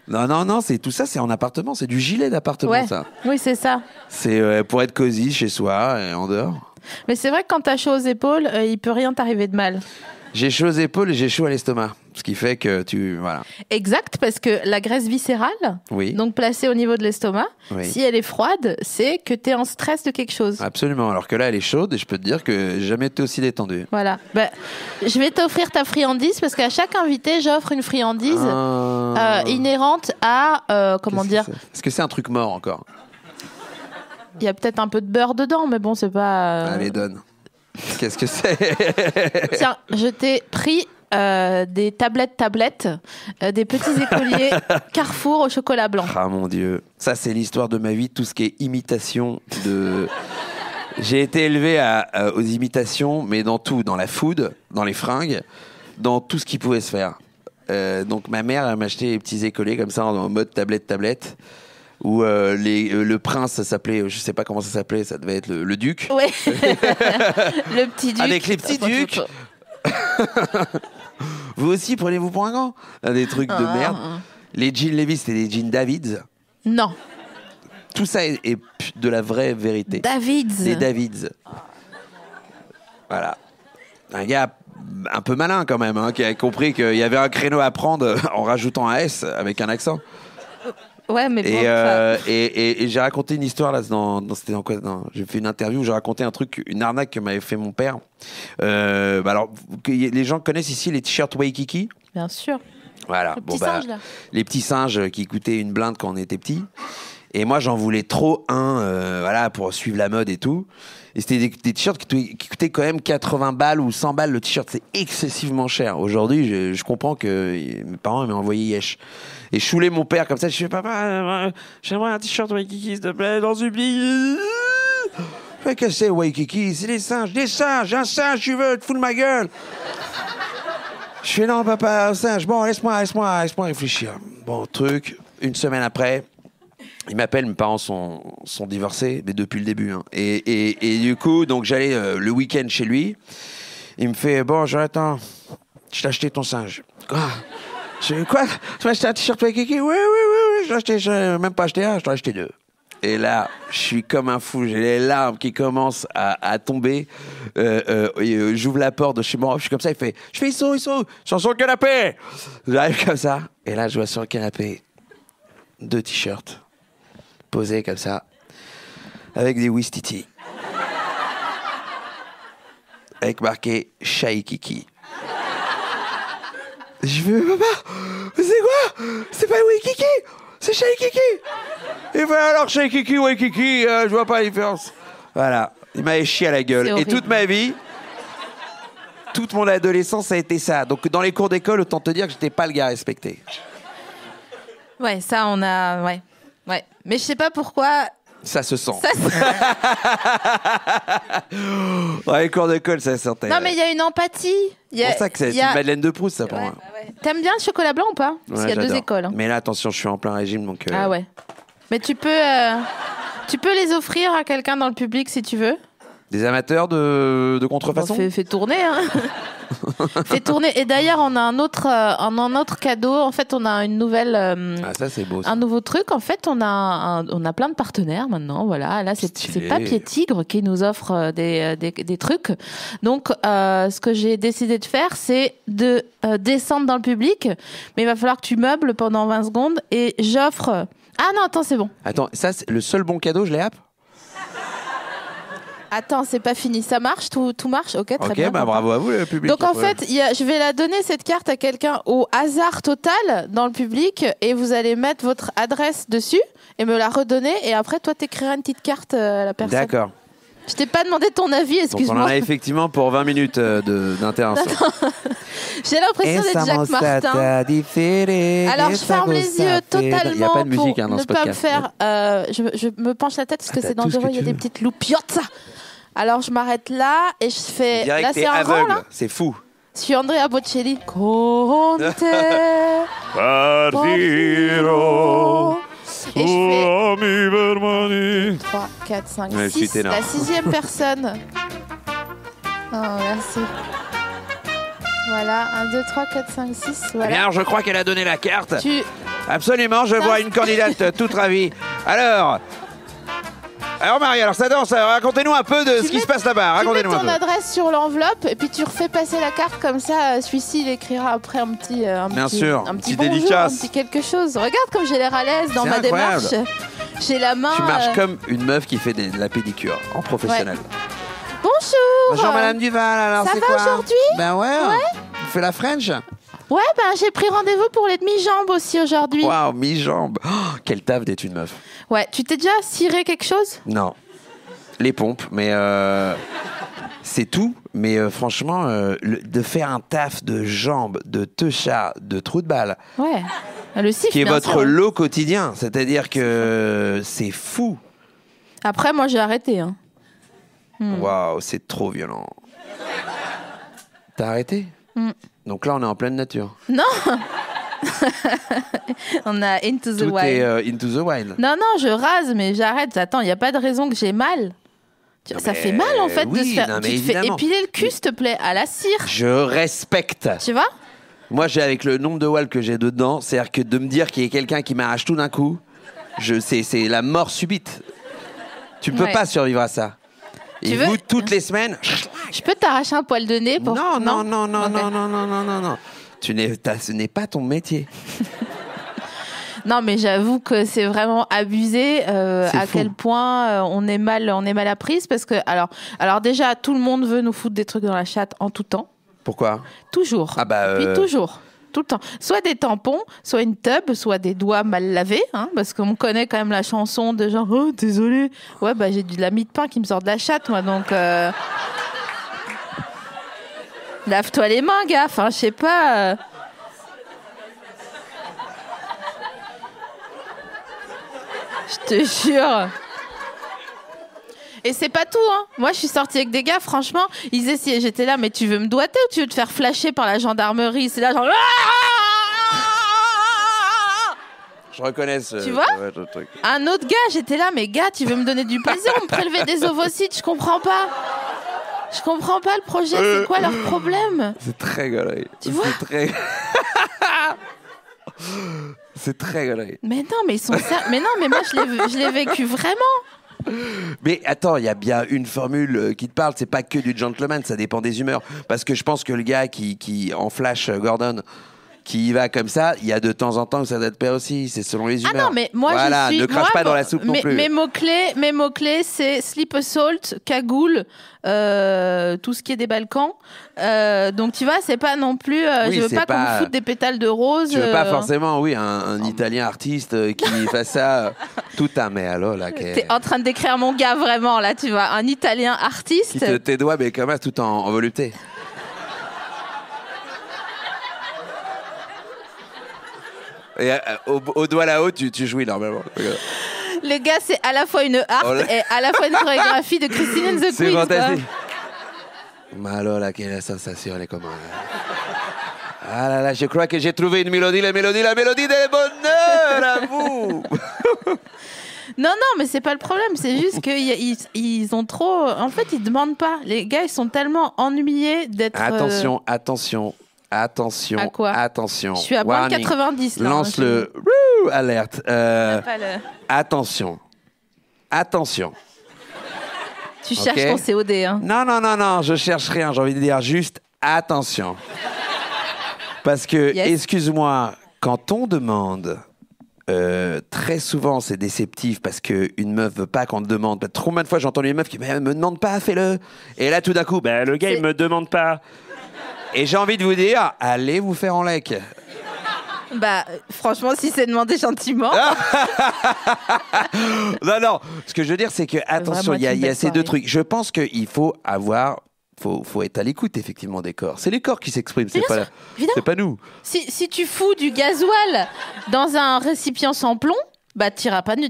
Non, c'est tout ça, c'est en appartement. C'est du gilet d'appartement, ça. Oui, c'est ça. C'est pour être cosy chez soi et en dehors. Mais c'est vrai que quand t'as chaud aux épaules, il peut rien t'arriver de mal. J'ai chaud aux épaules et j'ai chaud à l'estomac. Ce qui fait que voilà. Exact, parce que la graisse viscérale, donc placée au niveau de l'estomac, si elle est froide, c'est que tu es en stress de quelque chose. Absolument, alors que là, elle est chaude et je peux te dire que j'ai jamais été aussi détendu. Voilà. Je vais t'offrir ta friandise parce qu'à chaque invité, j'offre une friandise inhérente à... comment dire? Est-ce que c'est un truc mort encore? Il y a peut-être un peu de beurre dedans, mais bon, c'est pas... Allez, donne. Qu'est-ce que c'est? Tiens, je t'ai pris... des tablettes, des petits écoliers Carrefour au chocolat blanc. Ah mon Dieu, ça c'est l'histoire de ma vie, tout ce qui est imitation de... J'ai été élevé aux imitations, mais dans tout, dans la food, dans les fringues, dans tout ce qui pouvait se faire. Donc ma mère elle m'a acheté des petits écoliers comme ça en mode tablette. Où le prince, ça s'appelait, je sais pas comment ça s'appelait, ça devait être le duc. Ouais. Le petit duc. Avec les petits ducs. Vous aussi, prenez-vous pour un grand. Des trucs de merde. Les jeans Levi's, c'était des jeans Davids. Non. Tout ça est de la vraie vérité. Davids. Des Davids. Voilà. Un gars un peu malin quand même, hein, qui a compris qu'il y avait un créneau à prendre en rajoutant un S avec un accent. Ouais, mais et j'ai raconté une histoire là, c'était dans quoi? J'ai fait une interview où j'ai raconté un truc, une arnaque que m'avait fait mon père. Alors, les gens connaissent ici les t-shirts Waikiki. Bien sûr. Voilà. Les petits singes, là. Les petits singes qui coûtaient une blinde quand on était petit. Et moi, j'en voulais trop voilà, pour suivre la mode et tout. Et c'était des t-shirts qui coûtaient quand même 80 balles ou 100 balles le t-shirt. C'est excessivement cher. Aujourd'hui, je comprends que mes parents m'ont envoyé yesh. Et je choulais mon père comme ça. Je fais, papa, j'aimerais un t-shirt Waikiki, s'il te plaît, dans une bille. Qu'est-ce que c'est Waikiki? C'est des singes. Des singes, un singe, tu veux, te fous de ma gueule. Je fais, non, papa, un singe. Bon, laisse-moi réfléchir. Bon, truc, une semaine après. Il m'appelle, mes parents sont divorcés, mais depuis le début. Hein. Et du coup, donc j'allais le week-end chez lui. Il me fait, bon, Jonathan, je t'ai acheté ton singe. Quoi? Tu m'as acheté un t-shirt Waikiki? Oui. Je l'ai même pas acheté un, je t'en ai acheté 2. Et là, je suis comme un fou. J'ai les larmes qui commencent à tomber. J'ouvre la porte de chez moi. Je suis comme ça. Ils sont où? Ils sont sur le canapé. J'arrive comme ça. Et là, je vois sur le canapé 2 t-shirts posés comme ça, avec des Ouistiti, avec marqué Chai Kiki. Je veux, papa, c'est quoi? C'est pas Waikiki, c'est Chai Kiki. Il fait alors Chai Kiki, Waikiki, je vois pas la différence. Voilà, il m'avait chié à la gueule. Et toute ma vie, toute mon adolescence, ça a été ça. Donc dans les cours d'école, autant te dire que j'étais pas le gars respecté. Ouais, ça on a... Ouais. Mais je sais pas pourquoi... Ça se sent. Dans les cours d'école, ça sortait. Non, mais il y a une empathie. C'est pour ça que c'est une Madeleine de Proust, ça, pour moi. Ouais. T'aimes bien le chocolat blanc ou pas? Parce qu'il y a 2 écoles. Hein. Mais là, attention, je suis en plein régime, donc... Ah ouais. Mais tu peux les offrir à quelqu'un dans le public, si tu veux. Des amateurs de contrefaçon? Fais tourner, hein. Fais tourner. Et d'ailleurs, on a un autre cadeau. En fait, on a une nouvelle... ça, c'est beau. Un nouveau truc. En fait, on a plein de partenaires maintenant. Voilà. Là, c'est Papier Tigre qui nous offre des trucs. Donc, ce que j'ai décidé de faire, c'est de descendre dans le public. Mais il va falloir que tu meubles pendant 20 secondes. Et j'offre... Ah non, attends, c'est bon. Attends, ça, c'est le seul bon cadeau, je l'ai happe? Attends, c'est pas fini. Ça marche? Tout marche? Ok, très bien. Ok, bah bravo à vous, le public. Donc en fait, je vais la donner, cette carte, à quelqu'un au hasard total dans le public, et vous allez mettre votre adresse dessus et me la redonner, et après, toi, t'écriras une petite carte à la personne. D'accord. Je t'ai pas demandé ton avis, excuse-moi. Donc on en a effectivement pour 20 minutes d'intervention. J'ai l'impression d'être Jacques Martin. Alors, je ferme les yeux totalement. Il n'y a pas de musique dans ce podcast. Pas me faire... je me penche la tête parce que c'est dangereux, il y a des petites loupiottes. Alors, je m'arrête là et je fais... Là, c'est un rang, là. C'est fou. Je suis Andrea Bocelli. Conte partiro. Et je fais 3, 4, 5, 6. La 6e personne. Oh, merci. Voilà, 1, 2, 3, 4, 5, 6. Voilà. Bien, je crois qu'elle a donné la carte. Absolument, je vois une candidate toute ravie. Alors Marie, alors ça danse, racontez-nous un peu de ce qui se passe là-bas. Racontez-nous un peu. Tu mets ton adresse sur l'enveloppe et puis tu refais passer la carte comme ça. Celui-ci, il écrira après un petit bonjour, dédicace. un petit quelque chose. Regarde comme j'ai l'air à l'aise dans ma démarche. J'ai la main... Tu marches comme une meuf qui fait de la pédicure en professionnel. Ouais. Bonjour Madame Duval, alors c'est quoi? Ça va aujourd'hui? Ben ouais. Tu fais la French? Ouais, j'ai pris rendez-vous pour les demi-jambes aussi aujourd'hui. Waouh, mi-jambes. Oh, quel taf d'être une meuf. Ouais, tu t'es déjà ciré quelque chose? Non. Les pompes, mais c'est tout. Mais franchement, de faire un taf de jambes, de teuchard, de trou de balle. Ouais, le cycle, qui est votre lot quotidien. C'est-à-dire que c'est fou. Après, moi, j'ai arrêté. Hein. Waouh, c'est trop violent. T'as arrêté? Donc là, on est en pleine nature. Non. On a Into the Wild. Tout est Into the Wild. Non, je rase, mais j'arrête. Attends, il n'y a pas de raison que j'ai mal. Ça fait mal, en fait, de se faire... Tu te fais épiler le cul, s'il te plaît, à la cire. Je respecte. Tu vois? Moi, avec le nombre de walls que j'ai dedans, c'est-à-dire que de me dire qu'il y a quelqu'un qui m'arrache tout d'un coup, c'est la mort subite. Tu peux pas survivre à ça. Et vous, toutes les semaines... Je peux t'arracher un poil de nez pour... Non. Ce n'est pas ton métier. Non, mais j'avoue que c'est vraiment abusé à quel point on est mal apprise, parce que alors déjà, tout le monde veut nous foutre des trucs dans la chatte en tout temps. Pourquoi? Toujours. Puis toujours. Tout le temps. Soit des tampons, soit une tub, soit des doigts mal lavés, hein, parce qu'on connaît quand même la chanson de genre « Oh, désolé ». Ouais, j'ai de la mie de pain qui me sort de la chatte, moi, donc... Lave-toi les mains, gars. Enfin, je sais pas... Je te jure... Et c'est pas tout, hein. Moi, je suis sortie avec des gars, franchement, ils essayaient. J'étais là, mais tu veux me doigter ou tu veux te faire flasher par la gendarmerie? C'est là, genre... Je reconnais ce... Tu vois? truc. Un autre gars, j'étais là, mais gars, tu veux me donner du plaisir ou me prélever des ovocytes? Je comprends pas. Je comprends pas le projet, c'est quoi leur problème? C'est très galerie. Tu vois? C'est très... C'est très galerie. Mais non, mais ils sont ça. Mais non, mais moi je l'ai vécu vraiment. Mais attends, il y a bien une formule qui te parle. C'est pas que du gentleman, ça dépend des humeurs. Parce que je pense que le gars qui en Flash Gordon, qui y va comme ça, il y a de temps en temps où ça doit te plaire aussi. C'est selon les humeurs. Ah non, mais moi voilà, je suis. Ne crache pas dans la soupe non plus. Mes mots-clés, c'est slip assault, cagoule, tout ce qui est des Balkans. Donc tu vois, c'est pas non plus. Oui, je veux pas qu'on me foute des pétales de rose. Tu veux pas forcément, oui, un Italien artiste qui fasse ça tout à mais alors là. T'es en train de décrire mon gars vraiment là, tu vois, un Italien artiste. Qui te tes doigts, mais comme ça, tout en volupté. Et au doigt là-haut, tu jouis normalement. Le gars, c'est à la fois une harpe et à la fois une chorégraphie de Christine and the Queens. C'est fantastique. Mais alors là, quelle sensation, elle est comment Ah là là, je crois que j'ai trouvé une mélodie, la mélodie des bonheurs à vous. Non, mais c'est pas le problème. C'est juste qu'ils ont trop... En fait, ils demandent pas. Les gars, ils sont tellement ennuyés d'être... Attention. À quoi? Attention. Je suis à moins de 90 là. Lance le alerte. Attention. Tu cherches ton COD, hein? Non, je cherche rien. J'ai envie de dire juste attention. Parce que, excuse-moi, quand on demande, très souvent c'est déceptif parce qu'une meuf veut pas qu'on te demande. Trop de fois j'ai entendu une meuf qui me demande pas, fais-le. Et là tout d'un coup, le gars il me demande pas. Et j'ai envie de vous dire, allez vous faire en lec. Franchement, si c'est demandé gentiment. Non. Ce que je veux dire, c'est que, attention, il y a ces deux trucs. Je pense qu'il faut faut être à l'écoute, effectivement, des corps. C'est les corps qui s'expriment, c'est pas nous. Si tu fous du gasoil dans un récipient sans plomb,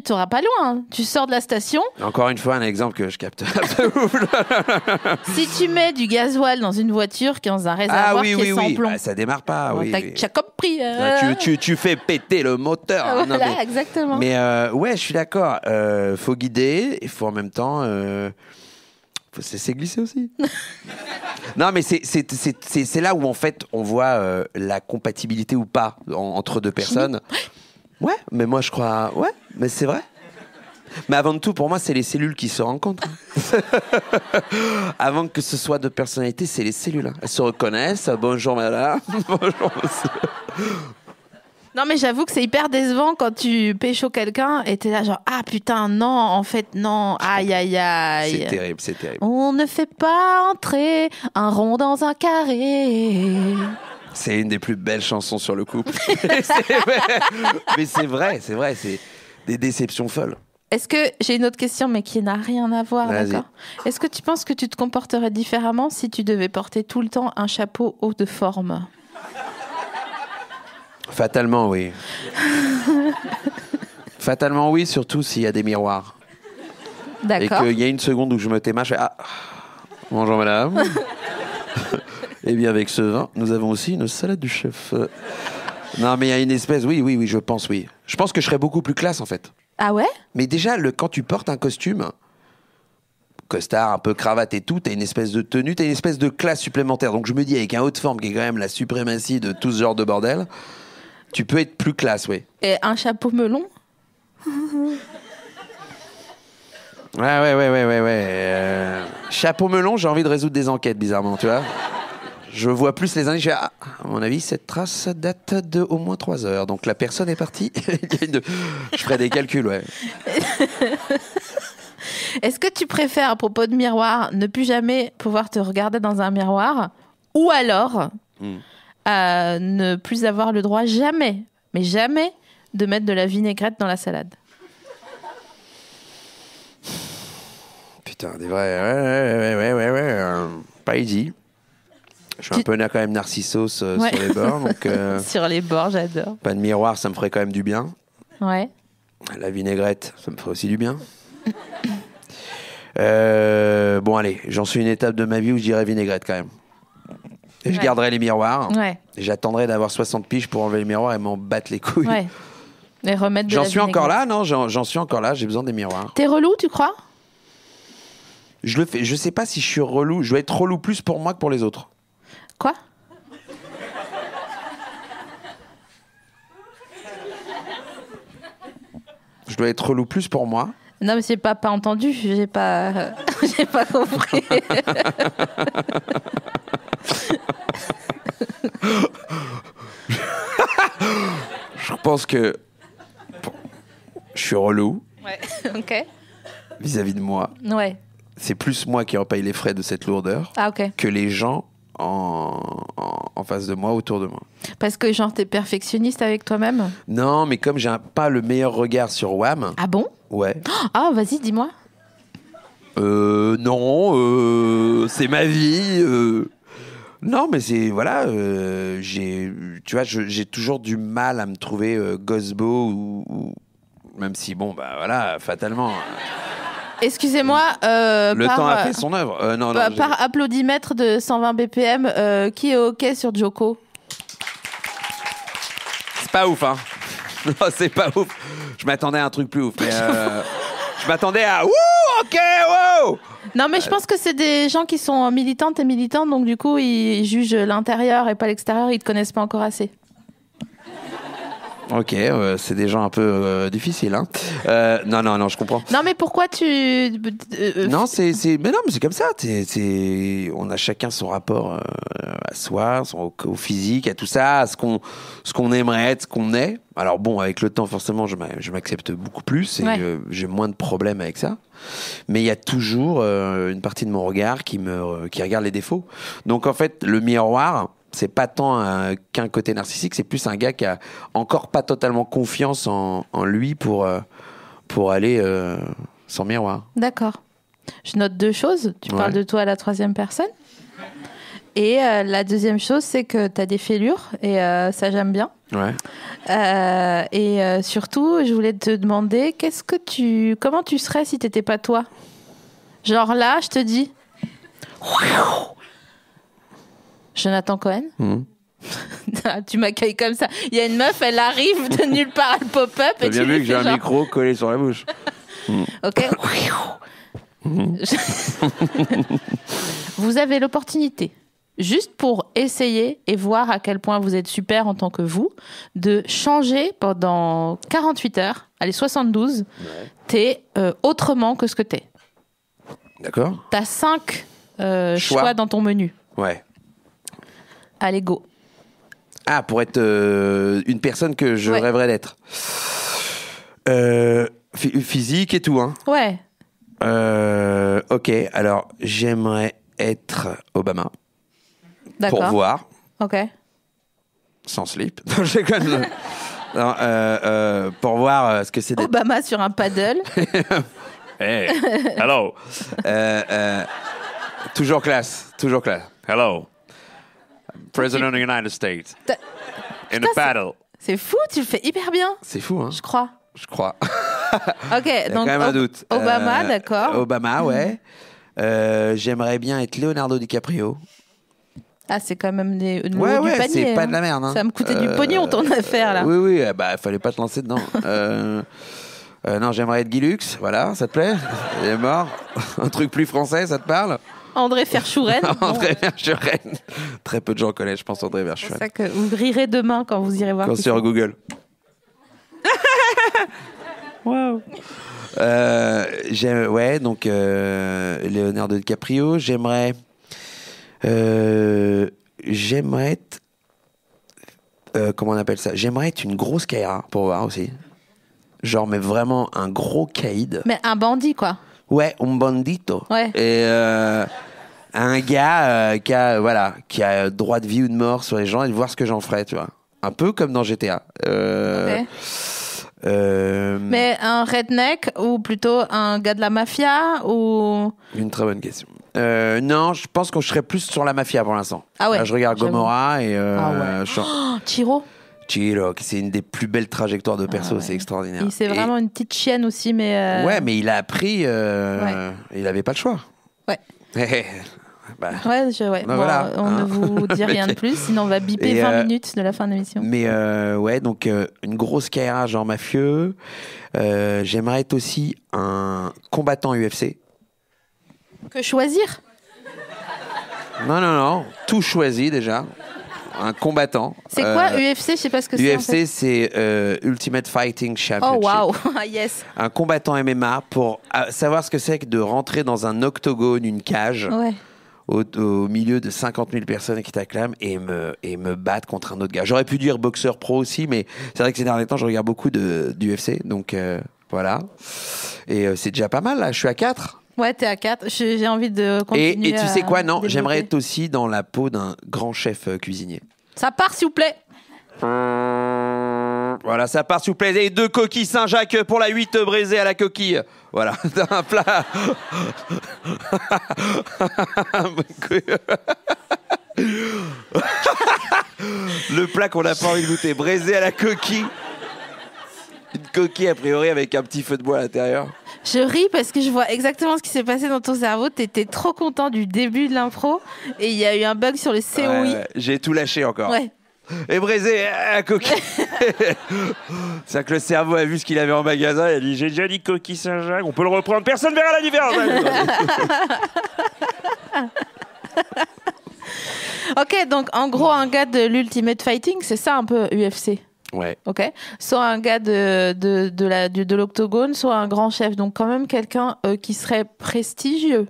t'auras pas loin. Tu sors de la station. Encore une fois, un exemple que je capte. Si tu mets du gasoil dans une voiture qui est dans un réservoir qui est sans plomb, ça démarre pas. T'as compris. Tu fais péter le moteur. Voilà, exactement. Mais je suis d'accord. Faut guider, il faut en même temps. Faut se laisser glisser aussi. Non, mais c'est là où en fait on voit la compatibilité ou pas entre deux personnes. Ouais, mais moi je crois... Ouais, mais c'est vrai. Mais avant de tout, pour moi, c'est les cellules qui se rencontrent. Avant que ce soit deux personnalités, c'est les cellules. Elles se reconnaissent. Bonjour madame. Bonjour monsieur. Non, mais j'avoue que c'est hyper décevant quand tu pécho quelqu'un et t'es là genre, ah putain, non, en fait, non, aïe, aïe, aïe. C'est terrible, c'est terrible. On ne fait pas entrer un rond dans un carré. C'est une des plus belles chansons sur le couple. Mais c'est vrai, c'est des déceptions folles. Est-ce que, j'ai une autre question, mais qui n'a rien à voir, d'accord? Est-ce que tu penses que tu te comporterais différemment si tu devais porter tout le temps un chapeau haut de forme? Fatalement, oui. Fatalement, oui, surtout s'il y a des miroirs. D'accord. Et qu'il y a une seconde où je me témache, je fais, bonjour madame. Et bien avec ce vin, nous avons aussi une salade du chef. Non, mais il y a une espèce, oui, je pense, oui. Je pense que je serais beaucoup plus classe, en fait. Ah ouais? Mais déjà, quand tu portes un costume, costard, un peu cravate et tout, t'as une espèce de tenue, t'as une espèce de classe supplémentaire. Donc je me dis, avec un haut de forme qui est quand même la suprématie de tout ce genre de bordel, tu peux être plus classe, oui. Et un chapeau melon? Ouais. Chapeau melon, j'ai envie de résoudre des enquêtes, bizarrement, tu vois. Je vois plus les indices. À mon avis, cette trace date de au moins 3 heures. Donc la personne est partie. Je ferai des calculs, ouais. Est-ce que tu préfères, à propos de miroir, ne plus jamais pouvoir te regarder dans un miroir, ou alors ne plus avoir le droit jamais, mais jamais, de mettre de la vinaigrette dans la salade? Putain, des vrais... pas easy. Je suis un peu quand même narcissos sur les bords. Donc, sur les bords, j'adore. Pas de miroir, ça me ferait quand même du bien. Ouais. La vinaigrette, ça me ferait aussi du bien. Bon, allez, j'en suis une étape de ma vie où je dirais vinaigrette quand même. Et je garderai les miroirs. Ouais. Et j'attendrai d'avoir 60 piges pour enlever les miroirs et m'en battre les couilles. Ouais. Et remettre de la vinaigrette. J'en suis encore là, non, j'en suis encore là, j'ai besoin des miroirs. T'es relou, tu crois? Je le fais. Je sais pas si je suis relou. Je vais être relou plus pour moi que pour les autres. Quoi? dois être relou plus pour moi. Non, mais c'est pas entendu. J'ai pas compris. Je pense que je suis relou. Ouais, ok. Vis-à-vis de moi. Ouais. C'est plus moi qui en paye les frais de cette lourdeur que les gens en face de moi, autour de moi. Parce que genre t'es perfectionniste avec toi-même? Non, mais comme j'ai pas le meilleur regard sur WAM. Ah bon? Ouais. Ah, vas-y, dis-moi. Non, c'est ma vie. Non, mais c'est voilà, tu vois, j'ai toujours du mal à me trouver gosse-beau ou même si bon bah voilà, fatalement. Excusez-moi. Le temps a fait son œuvre. Non, par applaudimètre de 120 BPM, qui est OK sur Joko? C'est pas ouf, hein. Non, c'est pas ouf. Je m'attendais à un truc plus ouf, mais je m'attendais à OK, wow. Non, mais je pense que c'est des gens qui sont militantes et militants, donc du coup, ils jugent l'intérieur et pas l'extérieur, ils te connaissent pas encore assez. Ok, c'est des gens un peu difficiles, hein. Non, je comprends. Non, mais pourquoi tu... Non, mais c'est comme ça. On a chacun son rapport à soi, au physique, à tout ça, à ce qu'on aimerait être, ce qu'on est. Alors bon, avec le temps, forcément, je m'accepte beaucoup plus et j'ai moins de problèmes avec ça. Mais il y a toujours une partie de mon regard qui regarde les défauts. Donc en fait, le miroir, c'est pas tant qu'un côté narcissique, c'est plus un gars qui a encore pas totalement confiance en lui pour aller sans miroir. D'accord. Je note deux choses. Tu parles de toi à la troisième personne. Et la deuxième chose, c'est que tu as des fêlures et ça, j'aime bien. Ouais. Et surtout, je voulais te demander, comment tu serais si t'étais pas toi? Genre là, je te dis... Jonathan Cohen. Tu m'accueilles comme ça. Il y a une meuf, elle arrive de nulle part, elle pop-up. T'as bien vu que j'ai un micro collé sur la bouche. Ok. Vous avez l'opportunité, juste pour essayer et voir à quel point vous êtes super en tant que vous, de changer pendant 48 heures, allez 72, t'es autrement que ce que t'es. D'accord. T'as 5 choix dans ton menu. Ouais. Allez, go. Ah, pour être une personne que je rêverais d'être. Physique et tout, hein. Ouais. Ok, alors j'aimerais être Obama. D'accord. Pour voir. Ok. Sans slip. Non, je déconne. Non, pour voir ce que c'est d'être... Obama sur un paddle. Hey, hello. Toujours classe. Hello. President of the United States. In a paddle. C'est fou, tu le fais hyper bien. C'est fou, hein. Je crois. Ok, il y a donc quand même un doute. Obama, d'accord. Obama, ouais. J'aimerais bien être Leonardo DiCaprio. Ah, c'est quand même le haut ouais, du panier. C'est pas de la merde. Hein. Ça me coûtait du pognon, ton affaire, là. Oui, bah, fallait pas te lancer dedans. Non, j'aimerais être Guy Lux, voilà, ça te plaît? Il est mort. Un truc plus français, ça te parle? André Verschuren. André Verschuren. Très peu de gens connaissent, je pense, André Verschuren. C'est ça que vous rirez demain quand vous irez voir. Quand sur Google. Wow. Donc Leonardo DiCaprio. J'aimerais être... comment on appelle ça? J'aimerais être une grosse Kaira pour voir aussi. Genre, mais vraiment un gros caïd. Mais un bandit, quoi. Ouais, un bandito. Ouais. Et un gars qui a droit de vie ou de mort sur les gens et de voir ce que j'en ferais, tu vois. Un peu comme dans GTA. Ok. Mais un redneck ou plutôt un gars de la mafia ou... Une très bonne question. Non, je pense que je serais plus sur la mafia pour l'instant. Ah ouais. Là, je regarde Gomorrah et... Chiro, c'est une des plus belles trajectoires de perso, c'est extraordinaire. C'est vraiment une petite chienne aussi, mais... Ouais, mais il a appris... Il n'avait pas le choix. Ouais. Bah, bon, voilà, on ne vous dit rien de plus, sinon on va biper 20 minutes de la fin de l'émission. Mais donc une grosse carrière genre mafieux. J'aimerais être aussi un combattant UFC. Que choisir? Non, tout choisi déjà. un combattant. C'est quoi UFC? Je sais pas ce que c'est. UFC, c'est Ultimate Fighting Championship. Oh waouh, yes. Un combattant MMA pour savoir ce que c'est que de rentrer dans un octogone, une cage. Ouais. Au milieu de 50 000 personnes qui t'acclament et me battre contre un autre gars. J'aurais pu dire boxeur pro aussi, mais c'est vrai que ces derniers temps, je regarde beaucoup d'UFC, donc voilà. Et c'est déjà pas mal, là. Je suis à 4. Ouais, t'es à 4. J'ai envie de continuer. Et tu sais quoi? Non, développer. j'aimerais être aussi dans la peau d'un grand chef cuisinier. Ça part, s'il vous plaît. Voilà, ça part, s'il vous plaît. Et 2 coquilles Saint-Jacques pour la 8 braisée à la coquille. Voilà, un plat. Le plat qu'on n'a pas envie de goûter, braisé à la coquille. Une coquille, a priori, avec un petit feu de bois à l'intérieur. Je ris parce que je vois exactement ce qui s'est passé dans ton cerveau. T'étais trop content du début de l'impro et il y a eu un bug sur le COI. Ouais. J'ai tout lâché encore. Ouais. Et braisé à la coquille. C'est que le cerveau a vu ce qu'il avait en magasin. Il a dit, j'ai déjà dit coquille Saint-Jacques, on peut le reprendre. Personne verra la différence. Ok, donc en gros, un gars de l'Ultimate Fighting, c'est ça un peu UFC. Ouais. Ok. Soit un gars de l'octogone, soit un grand chef. Donc quand même quelqu'un qui serait prestigieux.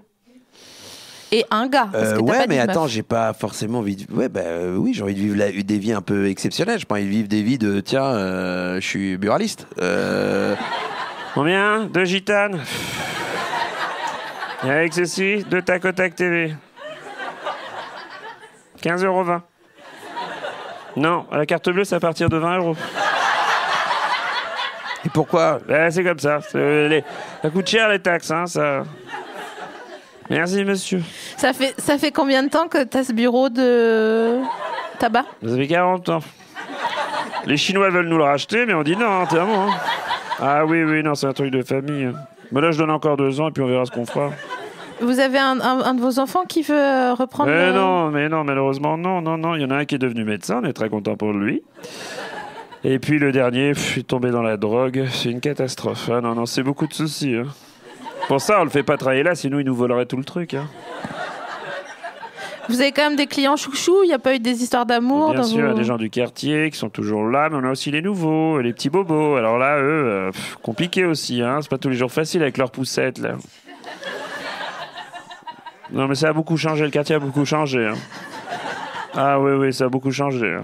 Et un gars. Parce que t'as ouais, pas mais dit attends, meuf. j'ai pas forcément envie de. Ouais, oui, j'ai envie de vivre des vies un peu exceptionnelles. J'ai pas envie de vivre des vies de tiens, je suis buraliste. Combien? 2 gitanes. Et avec ceci, 2 tac au tac TV. 15,20 €. Non, à la carte bleue, c'est à partir de 20 €. Et pourquoi? C'est comme ça. Ça coûte cher les taxes, hein, ça. Merci, monsieur. Ça fait combien de temps que t'as ce bureau de tabac? Vous avez 40 ans. Les Chinois veulent nous le racheter, mais on dit non, t'es à moi. Hein. Ah oui, non, c'est un truc de famille. Mais là, je donne encore 2 ans et puis on verra ce qu'on fera. Vous avez un de vos enfants qui veut reprendre mais non, malheureusement, non. Il y en a un qui est devenu médecin, on est très content pour lui. Et puis le dernier, il est tombé dans la drogue. C'est une catastrophe. Ah non, c'est beaucoup de soucis. Hein. Pour ça, on le fait pas travailler là, sinon il nous volerait tout le truc. Hein. Vous avez quand même des clients chouchous? Il n'y a pas eu des histoires d'amour? Bien sûr, il y a des gens du quartier qui sont toujours là, mais on a aussi les nouveaux, les petits bobos. Alors là, eux, compliqué aussi. Hein. C'est pas tous les jours facile avec leurs poussettes, là. Non, mais ça a beaucoup changé, le quartier a beaucoup changé. Hein. Ah oui, ça a beaucoup changé. Hein.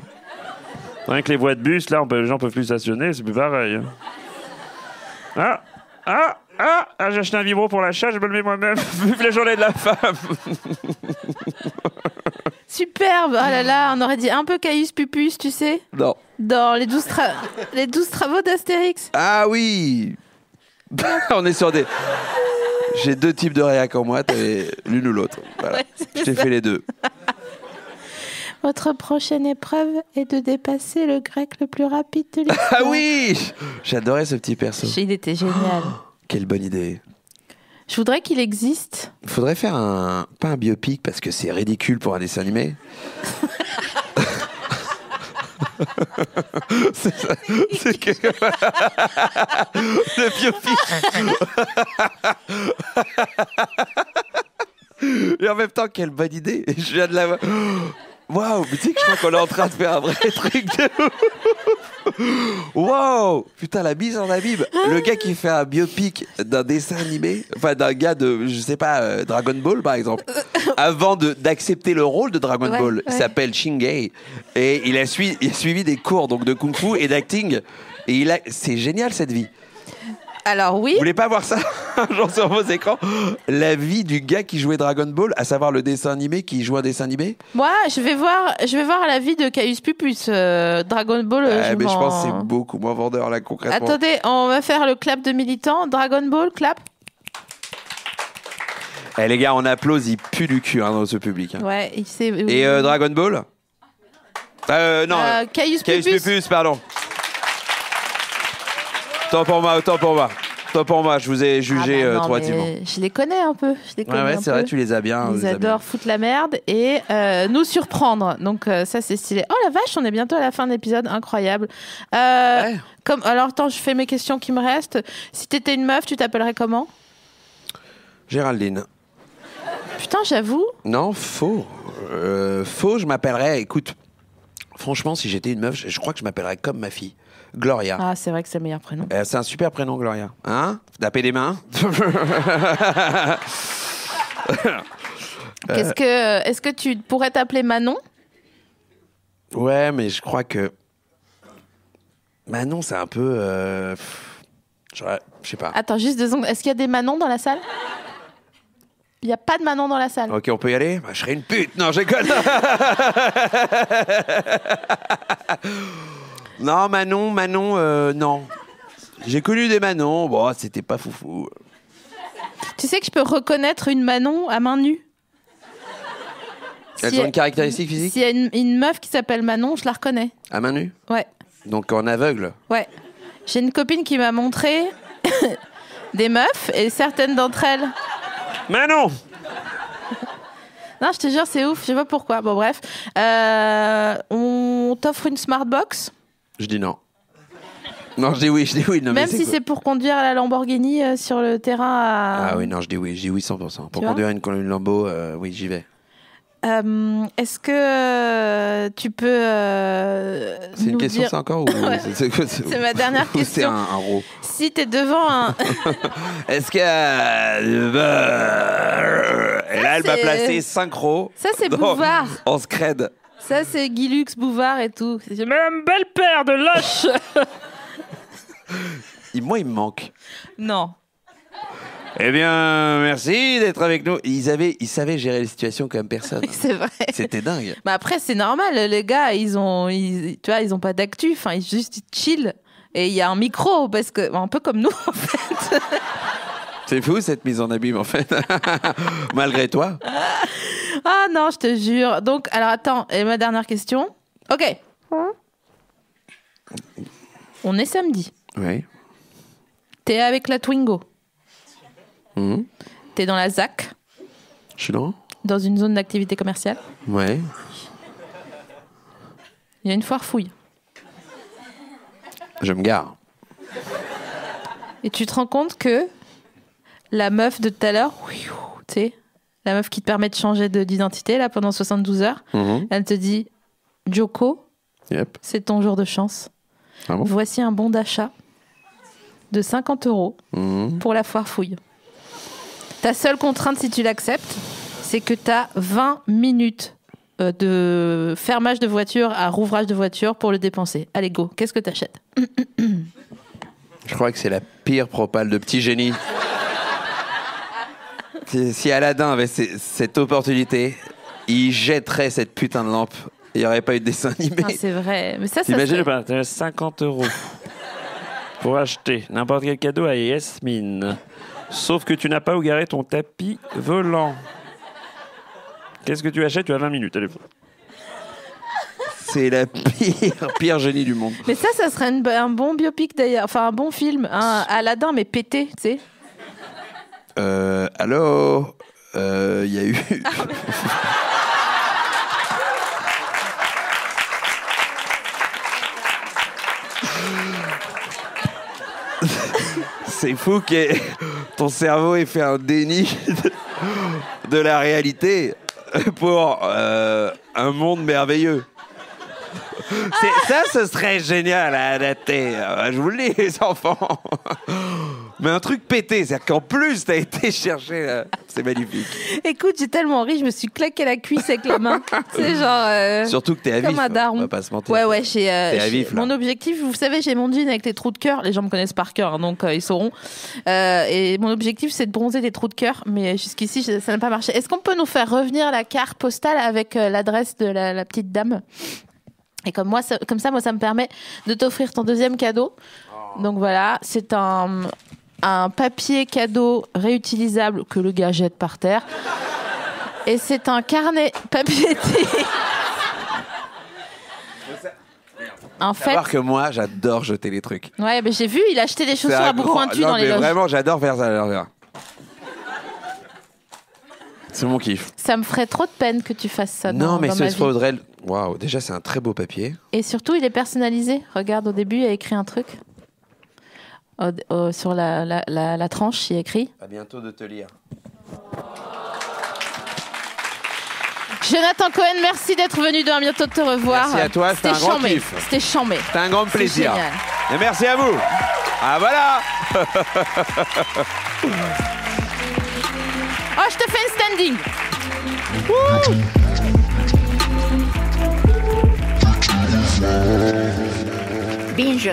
Rien que les voies de bus, là, les gens peuvent plus stationner, c'est plus pareil. Hein. J'ai acheté un vibro pour l'achat, je me le mets moi-même. Vive la journée de la femme. Superbe. Oh là là, on aurait dit un peu Caius Pupus, tu sais. Non. Dans les 12 travaux d'Astérix. Ah oui. On est sur des. J'ai 2 types de réac en moi, t'avais l'une ou l'autre. Voilà. Ouais, Je t'ai fait les 2. Votre prochaine épreuve est de dépasser le grec le plus rapide de l'histoire. Ah oui. J'adorais ce petit perso. Il était génial. Quelle bonne idée. Je voudrais qu'il existe. Il faudrait faire pas un biopic parce que c'est ridicule pour un dessin animé. C'est ça. C'est que... Le biopic. Et en même temps, quelle bonne idée. Je viens de la voir. Waouh, mais tu sais que je crois qu'on est en train de faire un vrai truc de waouh, putain, la mise en abîme. Le gars qui fait un biopic d'un dessin animé, enfin d'un gars de, je sais pas, Dragon Ball par exemple, avant d'accepter le rôle de Dragon Ball, il s'appelle Shingai et il a suivi des cours donc de kung-fu et d'acting et c'est génial cette vie. Alors oui. Vous voulez pas voir ça un jour sur vos écrans? La vie du gars qui jouait Dragon Ball, à savoir le dessin animé qui joue un dessin animé. Moi, je vais voir la vie de Caius Pupus. Dragon Ball. Mais je pense que c'est beaucoup moins vendeur là concrètement. Attendez, on va faire le clap de militants. Dragon Ball, clap. Eh les gars, on applaudit, il pue du cul dans ce public. Hein. Ouais, il sait. Et Dragon Ball non. Caius Pupus, pardon. Tant pour moi, je vous ai jugé trop hâtivement. Je les connais un peu. Ouais, c'est vrai, tu les as bien. Ils adorent foutre la merde et nous surprendre. Donc ça, c'est stylé. Oh la vache, on est bientôt à la fin de l'épisode. Incroyable. Ouais. Alors, attends, je fais mes questions qui me restent. Si t'étais une meuf, tu t'appellerais comment? Géraldine. Putain, j'avoue. Non, faux. Faux, je m'appellerais, écoute, franchement, si j'étais une meuf, je crois que je m'appellerais comme ma fille. Gloria. Ah, c'est vrai que c'est le meilleur prénom. C'est un super prénom, Gloria. Hein? Taper des mains? Est-ce que tu pourrais t'appeler Manon? Ouais, mais je crois que Manon, c'est un peu... je sais pas. Attends, juste 2 secondes. Est-ce qu'il y a des Manon dans la salle? Il n'y a pas de Manon dans la salle. Ok, on peut y aller? Je serais une pute. Non, je déconne. Non, Manon, non. J'ai connu des Manon. Bon, c'était pas foufou. Tu sais que je peux reconnaître une Manon à main nue? Elles ont une caractéristique physique? S'il y a une meuf qui s'appelle Manon, je la reconnais. À main nue? Ouais. Donc en aveugle? Ouais. J'ai une copine qui m'a montré des meufs et certaines d'entre elles... Manon! Non, je te jure, c'est ouf. Je sais pas pourquoi. Bon, bref. On t'offre une Smartbox. Je dis non. Non, je dis oui. Non, même si c'est pour conduire la Lamborghini sur le terrain à... Ah oui, non, je dis oui 100%. Pour conduire une Lambo, oui, j'y vais. Est-ce que tu peux c'est une question, dire... ça encore ou... Ouais. C'est ma dernière question. C'est un ro. Si t'es devant un... Est-ce que... Et là, elle m'a placé 5 rows. Ça, c'est Bouvard. En scred. Ça, c'est Guy Lux, Bouvard et tout. C'est même belle paire de lâches. Moi, il me manque. Non. Eh bien, merci d'être avec nous. Ils savaient gérer les situations comme personne. C'est vrai. C'était dingue. Mais après, c'est normal. Les gars, ils ont pas d'actu. Enfin, ils chill. Et il y a un micro, parce que un peu comme nous, en fait. C'est fou cette mise en abîme, en fait. Malgré toi. Ah non, je te jure. Donc, alors attends, et ma dernière question. Ok. On est samedi. Oui. T'es avec la Twingo. Mmh. T'es dans la ZAC. Je suis dans une zone d'activité commerciale. Ouais. Il y a une foire fouille. Je me gare. Et tu te rends compte que la meuf de tout à l'heure, tu sais, la meuf qui te permet de changer d'identité là pendant 72 heures, elle te dit Joko, Yep. c'est ton jour de chance. Ah bon? Voici un bon d'achat de 50 € pour la foire fouille. Ta seule contrainte, si tu l'acceptes, c'est que tu as 20 minutes de fermage de voiture à rouvrage de voiture pour le dépenser. Allez, go. Qu'est-ce que tu achètes? Je crois que c'est la pire propale de petit génie. Si Aladdin avait cette opportunité, il jetterait cette putain de lampe. Il n'y aurait pas eu de dessin animé. Ah, c'est vrai. Mais ça Imagine pas, tu as 50 € pour acheter n'importe quel cadeau à Yasmine. Sauf que tu n'as pas où garer ton tapis volant. Qu'est-ce que tu achètes? Tu as 20 minutes, allez. C'est la pire génie du monde. Mais ça serait un bon biopic d'ailleurs. Enfin, un bon film. Un Aladdin, mais pété, tu sais. Allô? Il y a eu... C'est fou que ton cerveau ait fait un déni de la réalité pour un monde merveilleux. Ça, ce serait génial à adapter. Je vous le dis, les enfants. Mais un truc pété, c'est-à-dire qu'en plus, t'as été chercher... C'est magnifique. Écoute, j'ai tellement ri, je me suis claqué la cuisse avec la main. C'est genre... Surtout que t'es à vif. Comme un daron. On va pas se mentir. Ouais, T'es à vif, là. Mon objectif, vous savez, j'ai mon jean avec les trous de cœur. Les gens me connaissent par cœur, donc ils sauront. Et mon objectif, c'est de bronzer des trous de cœur. Mais jusqu'ici, ça n'a pas marché. Est-ce qu'on peut nous faire revenir la carte postale avec l'adresse de la petite dame? Et comme ça, moi, ça me permet de t'offrir ton deuxième cadeau. Donc voilà, c'est un papier cadeau réutilisable que le gars jette par terre. Et c'est un carnet papier-té. En fait, savoir que moi, j'adore jeter les trucs. Ouais, mais j'ai vu, il a acheté des chaussures à bout pointu dans les loges. Vraiment, j'adore faire ça. C'est mon kiff. Ça me ferait trop de peine que tu fasses ça. Non, mais dans ce faudrait... Waouh, déjà, c'est un très beau papier. Et surtout, il est personnalisé. Regarde, au début, il y a écrit un truc. Sur la tranche, il y a écrit... À bientôt de te lire. Jonathan Cohen, merci d'être venu dans Bientôt de te revoir. Merci à toi, c'était un grand kiff. C'était chambé. C'était un grand plaisir. Génial. Et merci à vous. Ah voilà. Oh, je te fais une standing. Binge.